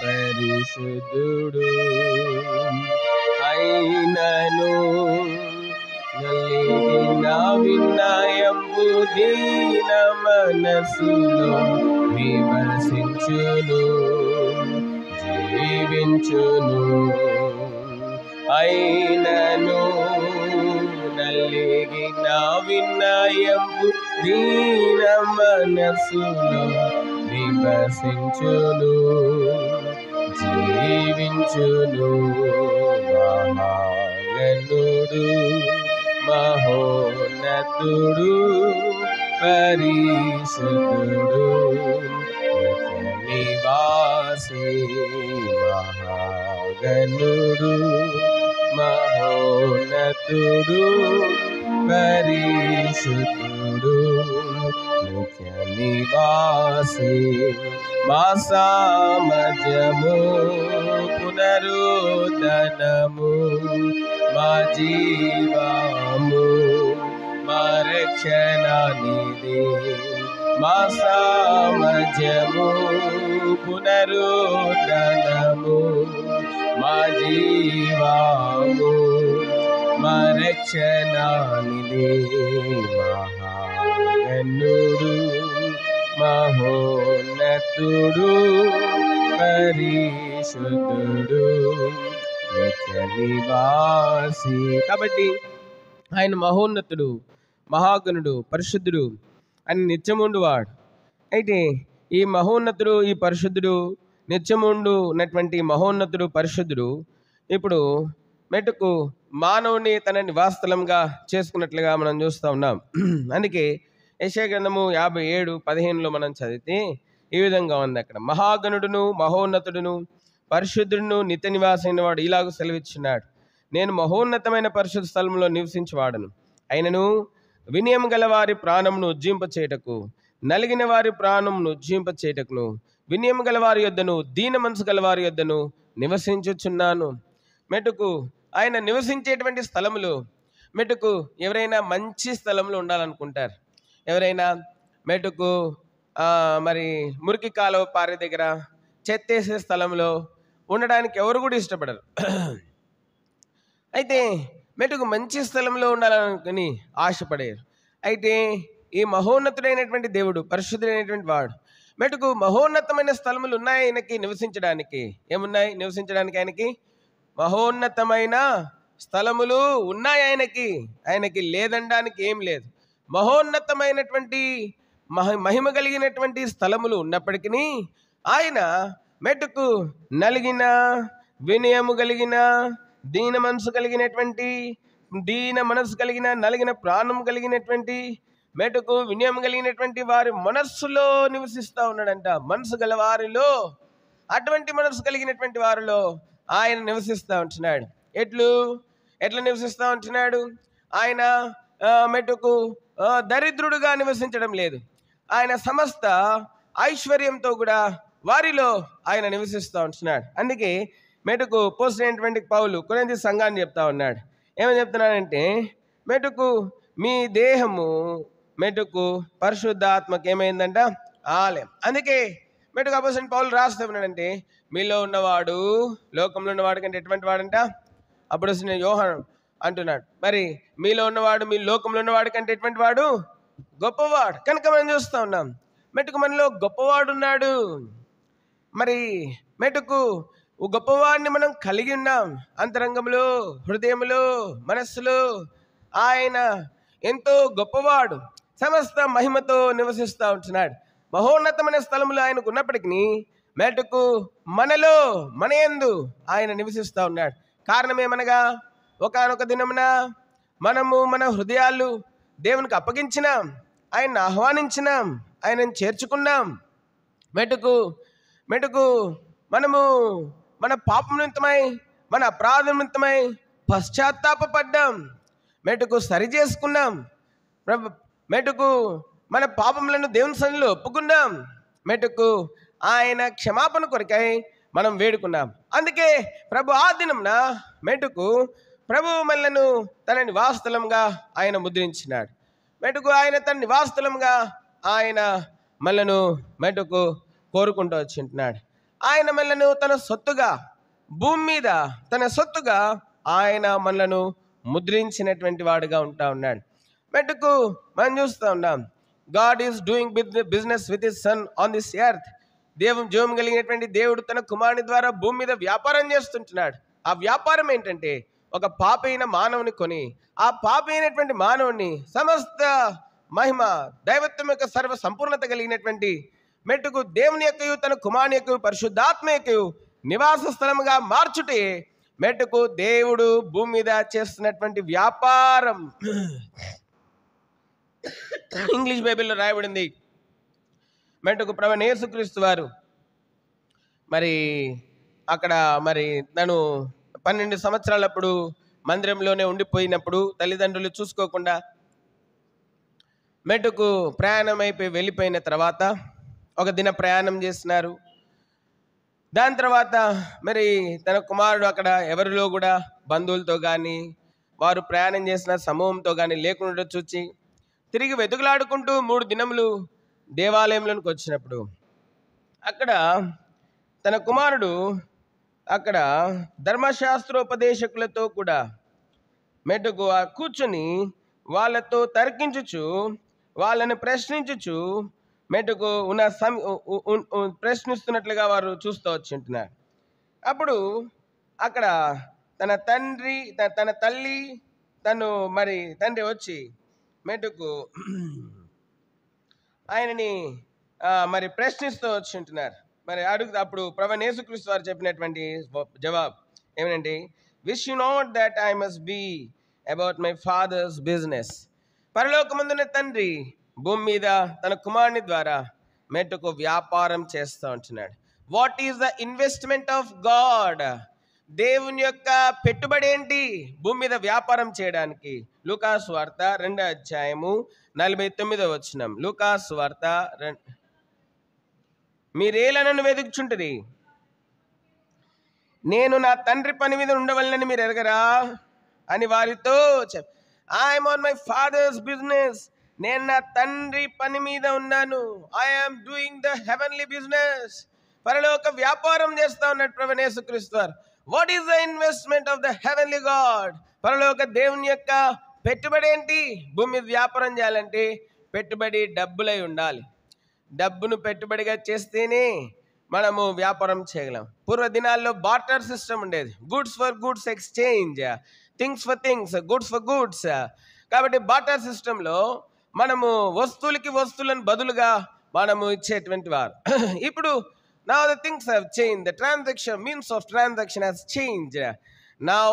పరిశుద్ధుడు. అయినను నలిగిన వినయంబు దీన మనసులో నివసించును, జీవించును. అయినను నలిగిన వినయంబు దీన మనసులో నివసించును, జీవించును. మహాగణుడు, మహోన్నతుడు, పరిశుద్ధుడు, నివాసి. మహాగణుడు, మహోన్నతుడు, పరిశుద్ధుడు, నిత్య నివాసి. మా సామర్థ్యము, పునరుద్ధరణము, మా జీవము, మా రక్షణ నిధి. మా సామర్థ్యము, పునరుద్ధరణము, మా జీవము, మా రక్షణ నిధి. మహాగణుడు, మహోన్నతుడు, పరిశుద్ధుడు, నిత్య నివాసి. కాబట్టి ఆయన మహోన్నతుడు, మహాగణుడు, పరిశుద్ధుడు అని నిత్యముండువాడు. అయితే ఈ మహోన్నతుడు, ఈ పరిశుద్ధుడు, నిత్యముండున్నటువంటి మహోన్నతుడు, పరిశుద్ధుడు ఇప్పుడు మెట్టుకు మానవుని తన నివాసస్థలంగా చేసుకున్నట్లుగా మనం చూస్తూ ఉన్నాం. అందుకే యెషయా గ్రంథము 57:15 మనం చదివితే ఈ విధంగా ఉంది. అక్కడ మహాగణుడును, మహోన్నతుడును, పరిశుద్ధుడును, నిత్య నివాసైన వాడు ఇలాగ సెలవిచ్చున్నాడు, నేను మహోన్నతమైన పరిశుద్ధ స్థలంలో నివసించువాడను. అయినను వినయం గల వారి ప్రాణమును ఉజ్జింపచేయుటకు, నలిగిన వారి ప్రాణమును ఉజ్జింపచేయుటకును, వినయం గల వారి యొద్దను, దీన మనసు గల వారి యొద్దను నివసించుచున్నాను. మెటుకు ఆయన నివసించేటువంటి స్థలములు, మెటుకు ఎవరైనా మంచి స్థలంలో ఉండాలనుకుంటారు. ఎవరైనా మెటుకు మరి మురికి కాలువ పారే దగ్గర, చెత్తేసే స్థలంలో ఉండడానికి ఎవరు కూడా ఇష్టపడరు. అయితే మెటుకు మంచి స్థలంలో ఉండాలనుకుని ఆశపడేరు. అయితే ఈ మహోన్నతుడైనటువంటి దేవుడు, పరిశుద్ధుడైనటువంటి వాడు, మెటుకు మహోన్నతమైన స్థలములు ఉన్నాయి ఆయనకి నివసించడానికి. ఏమున్నాయి నివసించడానికి? ఆయనకి మహోన్నతమైన స్థలములు ఉన్నాయి. ఆయనకి లేదనడానికి ఏం లేదు. మహోన్నతమైనటువంటి మహిమ కలిగినటువంటి స్థలములు ఉన్నప్పటికీ ఆయన మెటుకు నలిగిన, వినయము కలిగిన, దీన మనసు కలిగిన, నలిగిన ప్రాణం కలిగినటువంటి, మెటుకు వినయం కలిగినటువంటి వారి మనస్సులో నివసిస్తూ ఉన్నాడంట. మనసు గల వారిలో, అటువంటి మనసు కలిగినటువంటి వారిలో ఆయన నివసిస్తూ ఉంటున్నాడు. ఎట్లు? ఎట్లా నివసిస్తూ ఉంటున్నాడు? ఆయన మెట్టుకు దరిద్రుడుగా నివసించడం లేదు. ఆయన సమస్త ఐశ్వర్యంతో కూడా వారిలో ఆయన నివసిస్తూ ఉంటున్నాడు. అందుకే మెటుకు పోస్టైనటువంటి పౌలు కొరింథీ సంఘాన్ని చెప్తా ఉన్నాడు. ఏమని చెప్తున్నాడంటే, మెటుకు మీ దేహము మెటుకు పరిశుద్ధాత్మకి ఏమైందంట? ఆలయం. అందుకే మెటుకు అపోస్తలుడైన పౌలు రాస్తూ ఉన్నాడంటే, మీలో ఉన్నవాడు లోకంలో ఉన్నవాడు కంటే ఎటువంటి వాడంట? అపోస్తలుడైన యోహాను అంటున్నాడు. మరి మీలో ఉన్నవాడు మీ లోకంలో ఉన్నవాడు కంటే ఎటువంటి వాడు? గొప్పవాడు. కనుక మనం చూస్తూ ఉన్నాం మెటుకు మనలో గొప్పవాడు ఉన్నాడు. మరి మెటుకు గొప్పవాడిని మనం కలిగి ఉన్నాం. అంతరంగంలో, హృదయంలో, మనస్సులో ఆయన ఎంతో గొప్పవాడు. సమస్త మహిమతో నివసిస్తూ ఉంటున్నాడు. మహోన్నతమైన స్థలములు ఆయనకు ఉన్నప్పటికీ మెటుకు మనలో, మన యందు ఆయన నివసిస్తూ ఉన్నాడు. కారణమేమనగా, ఒకానొక దినమున మనము మన హృదయాలు దేవునికి అప్పగించినాం, ఆయన్ని ఆహ్వానించినాం, ఆయనను చేర్చుకున్నాం. మెటుకు మనము మన పాపం నిమిత్తమై, మన అపరాధం నిమిత్తమై పశ్చాత్తాపడ్డాం. మెటుకు సరి చేసుకున్నాం. మెటుకు మన పాపములను దేవుని సన్నిధిలో ఒప్పుకున్నాం. మెటుకు ఆయన క్షమాపణ కొరకై మనం వేడుకున్నాం. అందుకే ప్రభు ఆ దినంన మెటుకు ప్రభు మనలను తన నివాసస్థలంగా ఆయన ముద్రించినాడు. మెటుకు ఆయన తన నివాసస్థలంగా ఆయన మనలను మెటుకు కోరుకుంటూ వచ్చింటున్నాడు. ఆయన మనలను తన సొత్తుగా, భూమి మీద తన సొత్తుగా ఆయన మనలను ముద్రించినటువంటి వాడుగా ఉంటా ఉన్నాడు. మెటుకు మనం చూస్తూ ఉన్నాం, God is doing business with his son on this earth. జీవం కలిగినటువంటి దేవుడు తన కుమారుని ద్వారా భూమి మీద వ్యాపారం చేస్తుంటున్నాడు. ఆ వ్యాపారం ఏంటంటే, ఒక పాపైన మానవుని కొని, ఆ పాపైనటువంటి మానవుని సమస్త మహిమ, దైవత్వం యొక్క సర్వ సంపూర్ణత కలిగినటువంటి మెట్టుకు దేవుని యొక్క తన కుమారుని యొక్క పరిశుద్ధాత్మ యొక్క నివాస స్థలముగా మార్చుటే మెట్టుకు దేవుడు భూమి మీద చేస్తున్నటువంటి వ్యాపారం. ఇంగ్లీష్ బైబిల్లో రాయబడింది, మెట్టుకు ప్రభువైన యేసుక్రీస్తు వారు మరి అక్కడ మరి తను 12 సంవత్సరాలప్పుడు మందిరంలోనే ఉండిపోయినప్పుడు తల్లిదండ్రులు చూసుకోకుండా మెట్టుకు ప్రయాణం అయిపోయి వెళ్ళిపోయిన తర్వాత ఒక దిన ప్రయాణం చేసినారు. దాని తర్వాత మరి తన కుమారుడు అక్కడ ఎవరిలో కూడా బంధువులతో కానీ వారు ప్రయాణం చేసిన సమూహంతో కానీ లేకుండా చూచి తిరిగి వెతుకులాడుకుంటూ 3 దినములు దేవాలయంలోనికి వచ్చినప్పుడు అక్కడ తన కుమారుడు అక్కడ ధర్మశాస్త్రోపదేశకులతో కూడా మెట్టుకు కూర్చుని వాళ్ళతో తర్కించుచు, వాళ్ళని ప్రశ్నించుచు మెట్టుకు ప్రశ్నిస్తున్నట్లుగా వారు చూస్తూ వచ్చింటున్నారు. అప్పుడు అక్కడ తన తల్లి మరి తండ్రి వచ్చి మెట్టుకు ఆయనని మరి ప్రశ్నిస్తూ వచ్చింటున్నారు. మరి అప్పుడు ప్రభువైన యేసుక్రీస్తు వారు చెప్పినటువంటి జవాబు ఏమనంటే, wish you not that I must be about my father's business. పరలోకమందున తండ్రి భూమి మీద తన కుమారుని ద్వారా మెట్టుకు వ్యాపారం చేస్తూ ఉంటున్నాడు. What is the investment of God? దేవుని యొక్క పెట్టుబడి ఏంటి భూమి మీద వ్యాపారం చేయడానికి? లూకాసు వార్త 2వ అధ్యాయము 49వ వచనం. లూకాసు వార్త మీరేలా నన్ను వెతుకుచుంటది? నేను నా తండ్రి పని మీద ఉండవలనని మీరు ఎరగరా అని వారితో I'm on my father's business. నేను నా తండ్రి పని మీద ఉన్నాను. I'm doing the heavenly business. పరలోక వ్యాపారం చేస్తా ఉన్నాడు ప్రభువైన యేసుక్రీస్తు వారు. What is the investment of the heavenly God? పరలోక దేవుని యొక్క పెట్టుబడి ఏంటి? భూమి మీద వ్యాపారం చేయాలంటే పెట్టుబడి డబ్బులై ఉండాలి. డబ్బును పెట్టుబడిగా చేస్తేనే మనము వ్యాపారం చేయగలం. పూర్వ దినాల్లో బార్టర్ సిస్టమ్ ఉండేది. Goods for goods exchange, things for things, goods for goods. కాబట్టి బార్టర్ సిస్టంలో మనము వస్తువులకి వస్తువులను బదులుగా మనము ఇచ్చేటువంటి వారు. ఇప్పుడు now the things have changed. The transaction, means of transaction has changed. Now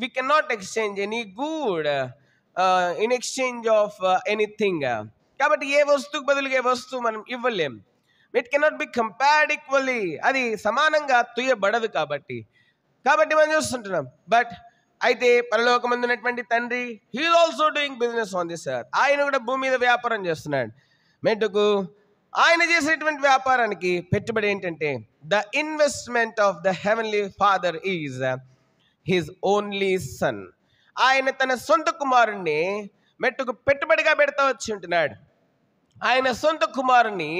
we cannot exchange any good in exchange of anything. కాబట్టి ఏ వస్తువుకు బదులుగా ఏ వస్తువు మనం ఇవ్వలేం. It cannot be compared equally. అది సమానంగా తుయ్యబడదు. కాబట్టి మనం చూస్తుంటున్నాం. బట్ అయితే పరలోకమందున్నటువంటి తండ్రి he also doing business on this earth. ఆయన కూడా భూమి మీద వ్యాపారం చేస్తున్నాడు. మెట్టుకు ఆయన చేసేటువంటి వ్యాపారానికి పెట్టుబడి ఏంటంటే the investment of the heavenly father is his only sun. ఆయన తన సొంత కుమారుణ్ణి మెట్టుకు పెట్టుబడిగా పెడతా వచ్చి ఉంటున్నాడు. ఆయన సొంత కుమారుని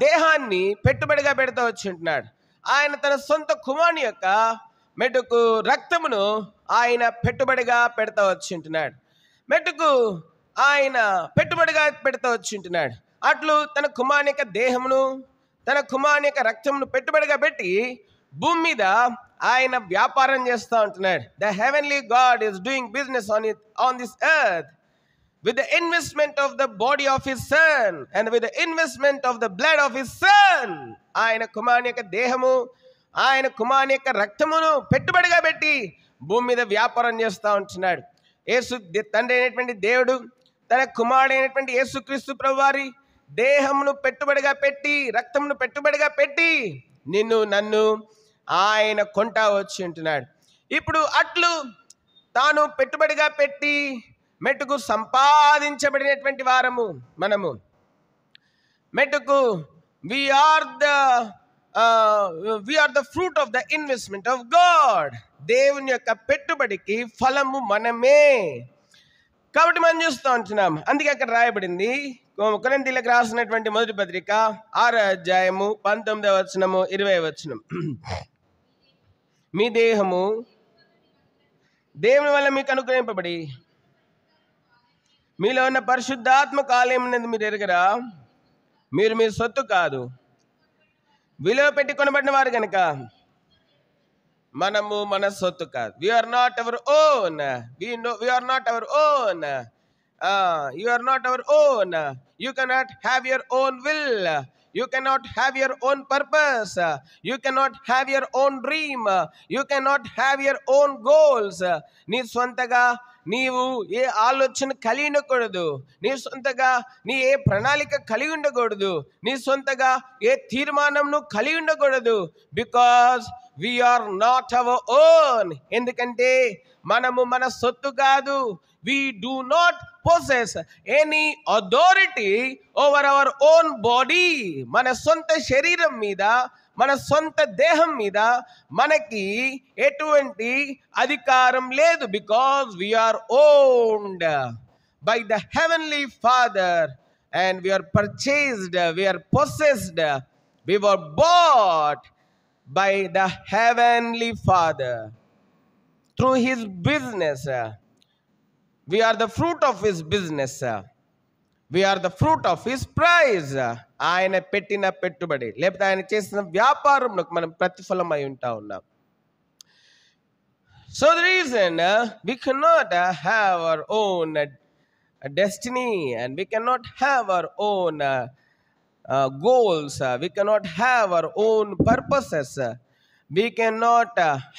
దేహాన్ని పెట్టుబడిగా పెడతా వచ్చి ఉంటున్నాడు. ఆయన తన సొంత కుమారుని యొక్క మెట్టుకు రక్తమును ఆయన పెట్టుబడిగా పెడతా వచ్చి ఉంటున్నాడు. మెట్టుకు ఆయన పెట్టుబడిగా పెడతా వచ్చి ఉంటున్నాడు. అట్లు తన కుమారుని యొక్క దేహమును తన కుమారుని యొక్క రక్తమును పెట్టుబడిగా పెట్టి భూమి మీద ఆయన వ్యాపారం చేస్తూ ఉంటున్నాడు. The heavenly God is doing business on this earth with the investment of the body of his son and with the investment of the blood of his son. ఆయన కుమారుని యొక్క దేహము ఆయన కుమారుని యొక్క రక్తమును పెట్టుబడిగా పెట్టి భూమి మీద వ్యాపారం చేస్తూ ఉంటున్నాడు. యేసు తండ్రి అయినటువంటి దేవుడు తన కుమారుడు అయినటువంటి యేసుక్రీస్తు ప్రభువారి దేహమును పెట్టుబడిగా పెట్టి రక్తమును పెట్టుబడిగా పెట్టి నిన్ను నన్ను ఆయన కొంటా వచ్చి ఉంటున్నాడు. ఇప్పుడు అట్లు తాను పెట్టుబడిగా పెట్టి మెట్టుకు సంపాదించబడినటువంటి వారము మనము. మెట్టుకు we are the fruit of the investment of God. దేవుని యొక్క పెట్టుబడికి ఫలము మనమే. కాబట్టి మనం చూస్తూ ఉంటున్నాం. అందుకే అక్కడ రాయబడింది కొరింథీయులకు రాసినటువంటి మొదటి పత్రిక 6వ అధ్యాయము 19వ వచనము 20వ వచనం. మీ దేహము దేవుని వల్ల మీకు అనుగ్రహింపబడి మీలో ఉన్న పరిశుద్ధాత్మ ఆలయం అనేది మీరు ఎరగరా? మీరు మీ సొత్తు కాదు, విలువ పెట్టి కొనబడిన వారు కనుక. మనము మన సొత్తు కాదు. We are not our own. We are not our own. You are not our own. You cannot have your own will. You cannot have your own purpose. You cannot have your own dream. You cannot have your own goals. నీ సొంతగా నీవు ఏ ఆలోచన కలిగి ఉండకూడదు. నీ సొంతగా నీ ఏ ప్రణాళిక కలిగి ఉండకూడదు. నీ సొంతగా ఏ తీర్మానంను కలిగి ఉండకూడదు. Because we are not our own. ఎందుకంటే మనము మన సొత్తు కాదు. We do not possess any authority over our own body. మన సొంత శరీరం మీద మన సొంత దేహం మీద మనకి ఎటువంటి అధికారం లేదు. Because we are owned by the heavenly Father and we are purchased, we are possessed, we were bought by the heavenly Father through his business. We are the fruit of his business. We are the fruit of his prize. ఆయన పెట్టిన పెట్టుబడి లేకపోతే ఆయన చేసిన వ్యాపారంలో మనం ప్రతిఫలం అయి ఉంటా ఉన్నాం. So the reason we cannot have our own destiny and we cannot have our own goals. We cannot have our own purposes. We cannot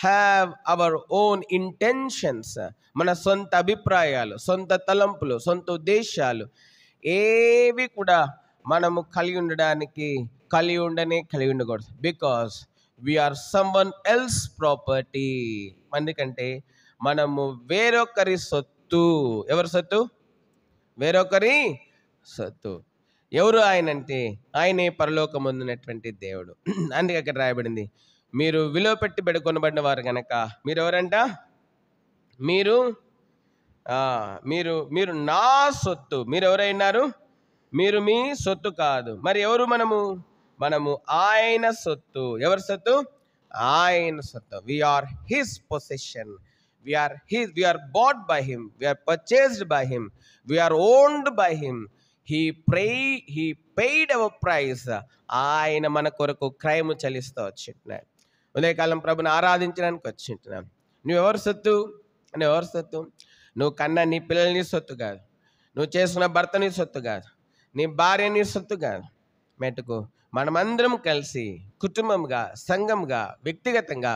have our own intentions. మన సొంత అభిప్రాయాలు, సొంత తలంపులు, సొంత ఉద్దేశాలు ఏవి కూడా మనము కలిగి ఉండకూడదు. Because we are someone else property. ఎందుకంటే మనము వేరొకరి సొత్తు. ఎవరి సొత్తు? వేరొకరి సొత్తు. ఎవరు ఆయన అంటే ఆయనే పరలోకమందున్నటువంటి దేవుడు. అందుకే అక్కడ రాయబడింది, మీరు విలువ పెట్టి కొనబడిన వారు కనుక. మీరు ఎవరంట? మీరు మీరు నా సొత్తు. మీరు ఎవరైనారు? మీరు మీ సొత్తు కాదు. మరి ఎవరు మనము ఆయన సొత్తు. ఎవరి సొత్తు? ఆయన సొత్తు. We are his possession. We are bought by him. We are purchased by him. We are owned by him. He paid our price. ఆయన మన కొరకు క్రయము చెల్లిస్తూ వచ్చింటున్నాడు. ఉదయకాలం ప్రభుని ఆరాధించడానికి వచ్చింటున్నాం. నువ్వెవరి సొత్తు? నువ్వు కన్నా నీ పిల్లలు నీ సొత్తు కాదు. నువ్వు చేసుకున్న భర్త నీ సొత్తు కాదు. నీ భార్య నీ సొత్తు కాదు. మెట్టుకు మనమందరం కలిసి కుటుంబంగా, సంఘంగా, వ్యక్తిగతంగా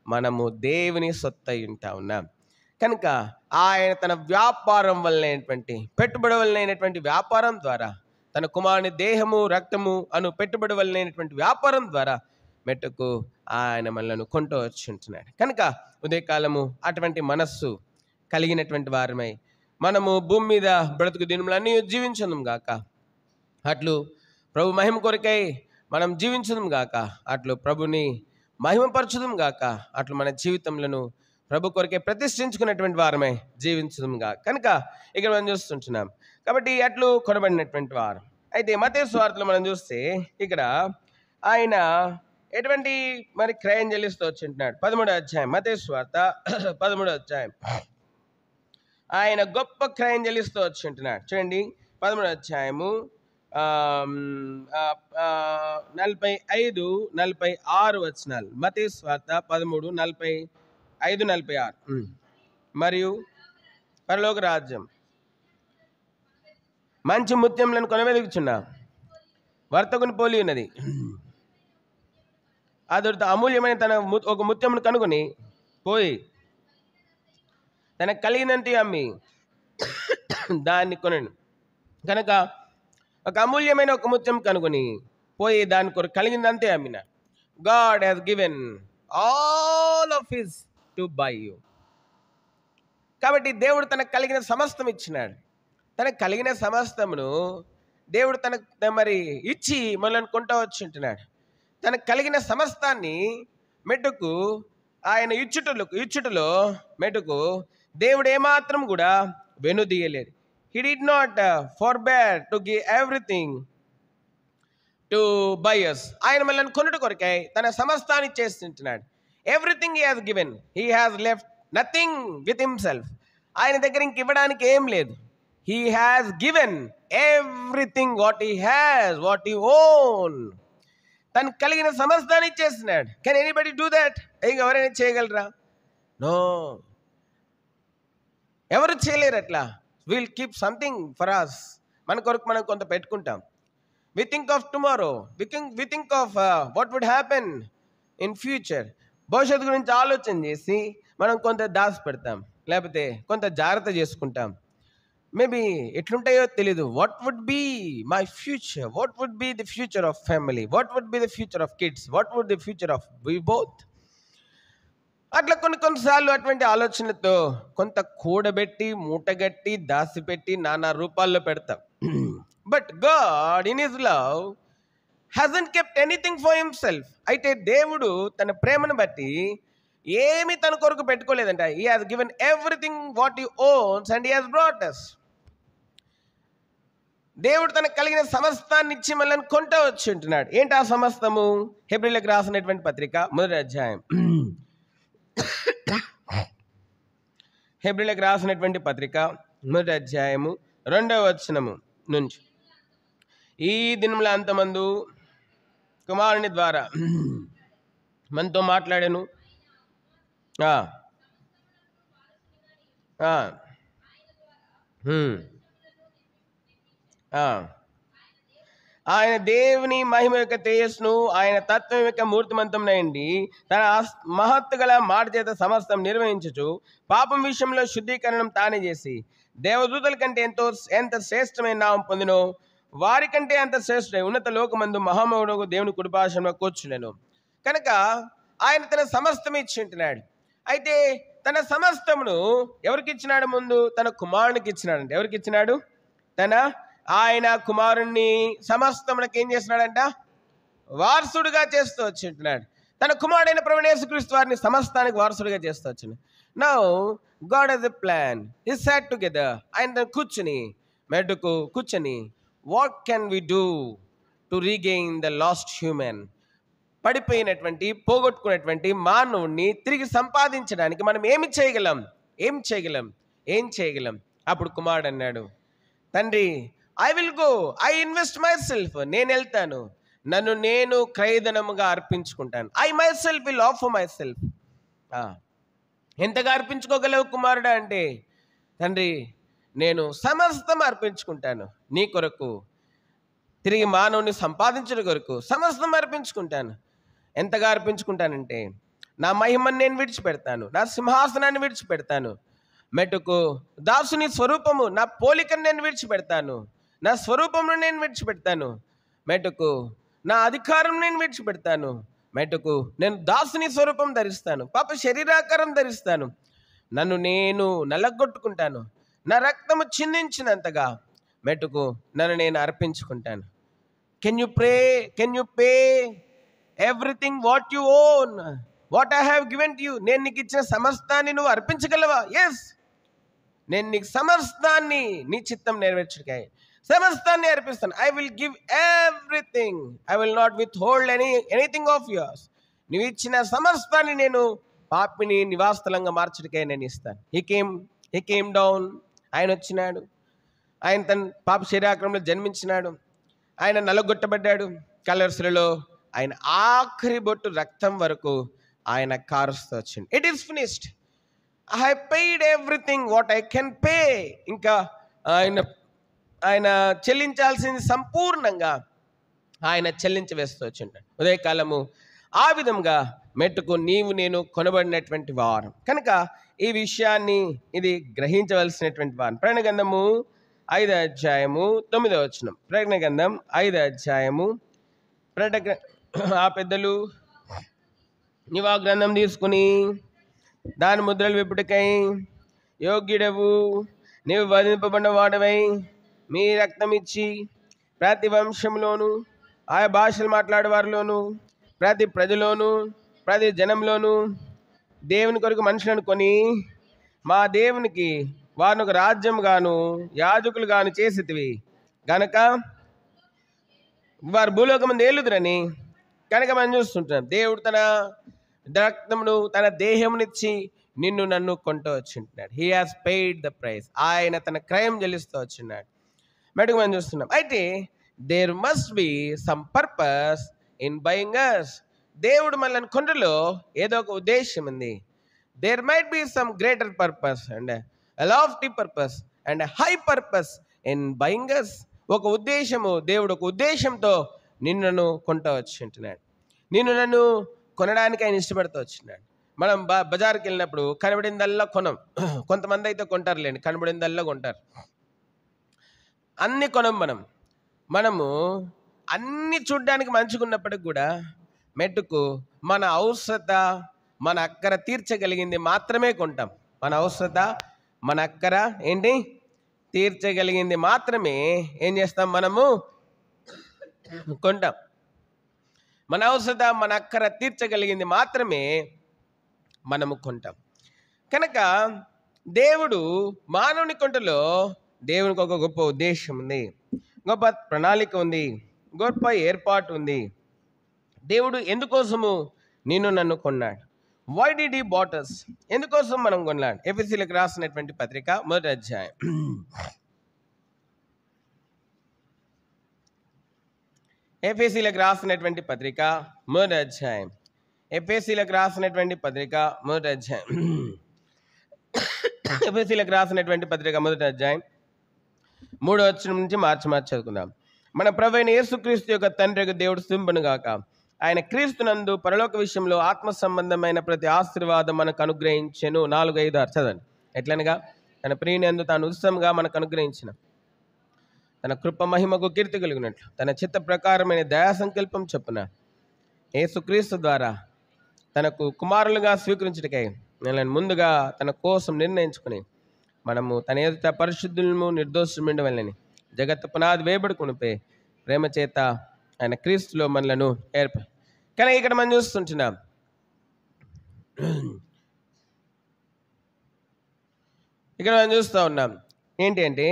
మనము దేవుని సొత్తు అయి ఉంటా ఉన్నాం. కనుక ఆయన తన వ్యాపారం వలనైనటువంటి పెట్టుబడి వలనైనటువంటి వ్యాపారం ద్వారా, తన కుమారుని దేహము రక్తము అను పెట్టుబడి వలనైనటువంటి వ్యాపారం ద్వారా మెట్టుకు ఆయన మనలను కొంటూ వచ్చి ఉంటున్నాడు. కనుక ఉదయకాలము అటువంటి మనస్సు కలిగినటువంటి వారమై మనము భూమి మీద బ్రతుకు దినములన్నీ జీవించడం గాక, అట్లు ప్రభు మహిమ కొరకై మనం జీవించడం గాక, అట్లు ప్రభుని మహిమపరచడం గాక, అట్లు మన జీవితంలో ప్రభు కొరకే ప్రతిష్ఠించుకున్నటువంటి వారమై జీవించడం గాక. కనుక ఇక్కడ మనం చూస్తుంటున్నాం. కాబట్టి అట్లు కొనబడినటువంటి వారు. అయితే మత్తయి సువార్తలో మనం చూస్తే ఇక్కడ ఆయన ఎటువంటి మరి క్రయం చెల్లిస్తూ వచ్చింటున్నాడు. 13వ అధ్యాయం మత్తయి సువార్త 13వ అధ్యాయం ఆయన గొప్ప క్రయం చెల్లిస్తూ వచ్చింటున్నాడు. చూడండి 13వ అధ్యాయము 45-46 వచనాలు. మత్తయి సువార్త 13:45-46. మరియు పరలోక రాజ్యం మంచి ముత్యములను కొనవెదుగుచున్నా వర్తకుని పోలి ఉన్నది. అతడు అమూల్యమైన తన ఒక ముత్యమును కనుగొని పోయి తనకు కలిగినంత అమ్మి దాన్ని కొనను. కనుక ఒక అమూల్యమైన ఒక ముత్యం కనుగొని పోయి దాని కొరకు కలిగిందంతే అమ్మిన. God has given all of his to buy you. కాబట్టి దేవుడు తనకు కలిగిన సమస్తం ఇచ్చినాడు. తనకు కలిగిన సమస్తమును దేవుడు తనకు మరి ఇచ్చి మనల్ని కొంటూ వచ్చింటున్నాడు. తనకు కలిగిన సమస్తాన్ని మెట్టుకు ఆయన ఇచ్చుటలో మెట్టుకు దేవుడు ఏమాత్రం కూడా వెనుదీయలేదు. He did not forbear to give everything to buy us. ఆయన మనల్ని కొనుట కొరకై తన సమస్తాన్ని చేస్తుంటున్నాడు. Everything he has given, he has left nothing with himself. ఆయన దగ్గర ఇంక ఇవ్వడానికి ఏం లేదు. He has given everything what he has, what he own. తనకు కలిగిన సమస్తాన్ని ఇచ్చేస్తున్నాడు. Can anybody do that? ఎవరైనా చేయగలరా? నో, ఎవరు చేయలేరు. అట్లా will keep something for us. మన కొరకు మనం కొంత పెట్టుకుంటాం. We think of tomorrow, we think of what would happen in future. భవిష్యత్తు గురించి ఆలోచన చేసి మనం కొంత దాచి పెడతాం, లేకపోతే కొంత జాగ్రత్త చేసుకుంటాం. మేబీ ఎట్లుంటాయో తెలీదు. What would be my future, what would be the future of family, what would be the future of kids, what would the future of we both. అట్లా కొన్నిసార్లు అటువంటి ఆలోచనలతో కొంత కూడబెట్టి మూటగట్టి దాచిపెట్టి నానా రూపాల్లో పెడతాం. But God in his love hasn't kept anything for himself. అయితే దేవుడు తన ప్రేమను బట్టి ఏమి తన కొరకు పెట్టుకోలేదంట. he has given everything what he owns and he has brought us. దేవుడు తనకు కలిగిన సమస్తాన్ని ఇచ్చి మనల్ని కొంటూ వచ్చి ఉంటున్నాడు. ఏంటి ఆ సమస్తము? హెబ్రీయులకు రాసినటువంటి పత్రిక 1వ అధ్యాయం, హెబ్రీయులకు రాసినటువంటి పత్రిక 1వ అధ్యాయము 2వ వచనము నుంచి, ఈ దినముల అంతమందు కుమారుని ద్వారా మనతో మాట్లాడాను. ఆయన దేవుని మహిమ యొక్క తేజస్సును, ఆయన తత్వం యొక్క మూర్తిమంతమునైండి తన మహత్తు గల మాట చేత సమస్తం నిర్వహించుచు పాపం విషయంలో శుద్ధీకరణం తానే చేసి దేవదూతల కంటే ఎంత శ్రేష్టమైన నామం పొందినో వారికంటే అంత శ్రేష్ఠుడై ఉన్నత లోకమందు మహామహుడు దేవుని కుడిపార్శ్వమున కూర్చుండెను. కనుక ఆయన తన సమస్తం ఇచ్చి ఉంటున్నాడు. అయితే తన సమస్తమును ఎవరికి ఇచ్చినాడు? ముందు తన కుమారునికి ఇచ్చినాడంట. ఎవరికి ఇచ్చినాడు? ఆయన కుమారుణ్ణి సమస్తమునకు ఏం చేస్తున్నాడంట? వారసుడుగా చేస్తూ వచ్చి ఉంటున్నాడు. తన కుమారుడైన ప్రభువైన యేసుక్రీస్తు వారిని సమస్తానికి వారసుడుగా చేస్తూ వచ్చింది. Now God has a plan. He sat together. ఆయన కూర్చొని what can we do to regain the lost human? పడిపోయినటువంటి, పోగొట్టుకున్నటువంటి మానవుణ్ణి తిరిగి సంపాదించడానికి మనం ఏం చేయగలం? అప్పుడు కుమారుడు అన్నాడు, తండ్రి, I will go, I invest myself. నేను వెళ్తాను, నన్ను నేను క్రయధనముగా అర్పించుకుంటాను. I myself will offer myself. ఎంతగా అర్పించుకోగలవు కుమారుడా అంటే, తండ్రి, నేను సమస్తం అర్పించుకుంటాను నీ కొరకు, తిరిగి మానవుని సంపాదించడం కొరకు సమస్తం అర్పించుకుంటాను. ఎంతగా అర్పించుకుంటానంటే, నా మహిమను నేను విడిచిపెడతాను, నా సింహాసనాన్ని విడిచిపెడతాను, మెట్టుకు దాసుని స్వరూపము, నా పోలికను నేను విడిచిపెడతాను, నా స్వరూపమును నేను విడిచిపెడతాను, మెట్టుకు నా అధికారం నేను విడిచిపెడతాను, మెట్టుకు నేను దాసుని స్వరూపం ధరిస్తాను, పాప శరీరాకారం ధరిస్తాను, నన్ను నేను నలగొట్టుకుంటాను, నా రక్తము చిందించినంతగా మెట్టుకు నన్ను నేను అర్పించుకుంటాను. Can you pay everything what you own, what I have given to you. నేను నీకు ఇచ్చిన సమస్తాన్ని నువ్వు అర్పించగలవా? ఎస్, నేను నీకు సమస్తాన్ని నీ చిత్తం నెరవేర్చుడికాయి సమస్తాన్ని అర్పిస్తాను. I will give everything, I will not withhold anything of yours. నువ్వు ఇచ్చిన సమస్తాన్ని నేను పాపిని నివాసస్థలంగా మార్చుడికాయ నేను ఇస్తాను. హీ కేమ్ డౌన్, ఆయన వచ్చినాడు, ఆయన తన పాప శరీరాకారంలో జన్మించినాడు, ఆయన నలగొట్టబడ్డాడు కలర్స్లలో, ఆయన ఆఖరి బొట్టు రక్తం వరకు ఆయన కారుస్తూ వచ్చింది. It is finished, I have paid everything what I can pay. ఇంకా ఆయన చెల్లించాల్సింది సంపూర్ణంగా ఆయన చెల్లించి వేస్తూ వచ్చింటాడు. ఉదయకాలము ఆ విధంగా మెట్టుకు నీవు నేను కొనబడినటువంటి వారం కనుక ఈ విషయాన్ని ఇది గ్రహించవలసినటువంటి వారం. ప్రకటన గ్రంథము 5వ అధ్యాయము 9వ వచనం. ప్రకటన గ్రంథం 5వ అధ్యాయము ఆ పెద్దలు నీవు ఆ గ్రంథం తీసుకుని దాని ముద్రలు విప్పుటకై యోగ్యుడవు, నీవు వధింపబడిన వాడవై మీ రక్తం ఇచ్చి ప్రతి వంశంలోను, ఆయా భాషలు మాట్లాడేవారిలోను, ప్రతి ప్రజలోను, ప్రతి జనంలోను దేవుని కొరకు మనుషులను కొని మా దేవునికి వారిని ఒక రాజ్యం గాను యాజకులు గాను చేసితివి గనక వారు భూలోకమందు ఏలుదురని. కనుక మనం చూస్తుంటాం దేవుడు తన రక్తమును తన దేహమునిచ్చి నిన్ను నన్ను కొంటూ వచ్చింటున్నాడు. He has paid the price. ఆయన తన క్రయం చెల్లిస్తూ వచ్చిన్నాడు. మెటుకు మనం చూస్తున్నాం. అయితే there must be some purpose in buying us. దేవుడు మనల్ని కొండలో ఏదో ఒక ఉద్దేశం ఉంది. There might be some greater purpose and lofty purpose and high purpose in buying us. ఒక ఉద్దేశము, దేవుడు ఒక ఉద్దేశంతో నిన్ను నన్ను కొంటూ వచ్చింటున్నాడు. నిన్ను నన్ను కొనడానికి ఆయన ఇష్టపడుతూ వచ్చినాడు. మనం బజార్కి వెళ్ళినప్పుడు కనబడిందల్లా కొనం. కొంతమంది అయితే కొంటారులేండి, కనబడిందల్లా కొంటారు. అన్ని కొనం. మనము అన్ని చూడ్డానికి మంచుకున్నప్పటికి కూడా మెట్టుకు మన అవసరత మన అక్కర తీర్చగలిగింది మాత్రమే కొంటాం. మన అవసరత మన అక్కర ఏంటి తీర్చగలిగింది మాత్రమే ఏం చేస్తాం, మనము కొంటాం. మన అవసరత మన అక్కర తీర్చగలిగింది మాత్రమే మనము కొంటాం. కనుక దేవుడు మానవుని కొంటలో దేవునికి ఒక గొప్ప ఉద్దేశం ఉంది, గొప్ప ప్రణాళిక ఉంది, గొప్ప ఏర్పాటు ఉంది. దేవుడు ఎందుకోసము నిన్ను నన్ను కొన్నాడు? Why did he bought us? ఎందుకోసం మనం కొన్నాడు? ఎఫెసీయులకు రాసినటువంటి పత్రిక 1వ అధ్యాయం. ఎఫెసీయులకు రాసినటువంటి పత్రిక 1వ అధ్యాయం. ఎఫెసీయులకు రాసినటువంటి పత్రిక 1వ అధ్యాయం. ఎఫెసీయులకు రాసినటువంటి పత్రిక 1వ అధ్యాయం 3వ వచనం నుంచి మార్చి చదువుకుందాం. మన ప్రభువైన యేసుక్రీస్తు యొక్క తండ్రి దేవుడు స్తుతింపును గాక. ఆయన క్రీస్తునందు పరలోక విషయంలో ఆత్మ సంబంధమైన ప్రతి ఆశీర్వాదం మనకు అనుగ్రహించెను. 4, 5, 6 చదవండి. ఎట్లనగా తన ప్రియునందు తాను ఉత్సవంగా మనకు అనుగ్రహించిన తన కృప మహిమకు కీర్తి కలిగినట్లు తన చిత్త ప్రకారమైన దయా సంకల్పం చొప్పున యేసుక్రీస్తు ద్వారా తనకు కుమారులుగా స్వీకరించుటకై మనల్ని ముందుగా తన కోసం నిర్ణయించుకుని మనము తన ఎదుట పరిశుద్ధులము నిర్దోషులము వెళ్ళని జగత్తు పునాది వేయబడుకునిపై ప్రేమ చేత ఆయన క్రీస్తులో మనలను కానీ ఇక్కడ మనం చూస్తుంటున్నాం, ఇక్కడ మనం చూస్తూ ఉన్నాం ఏంటి అంటే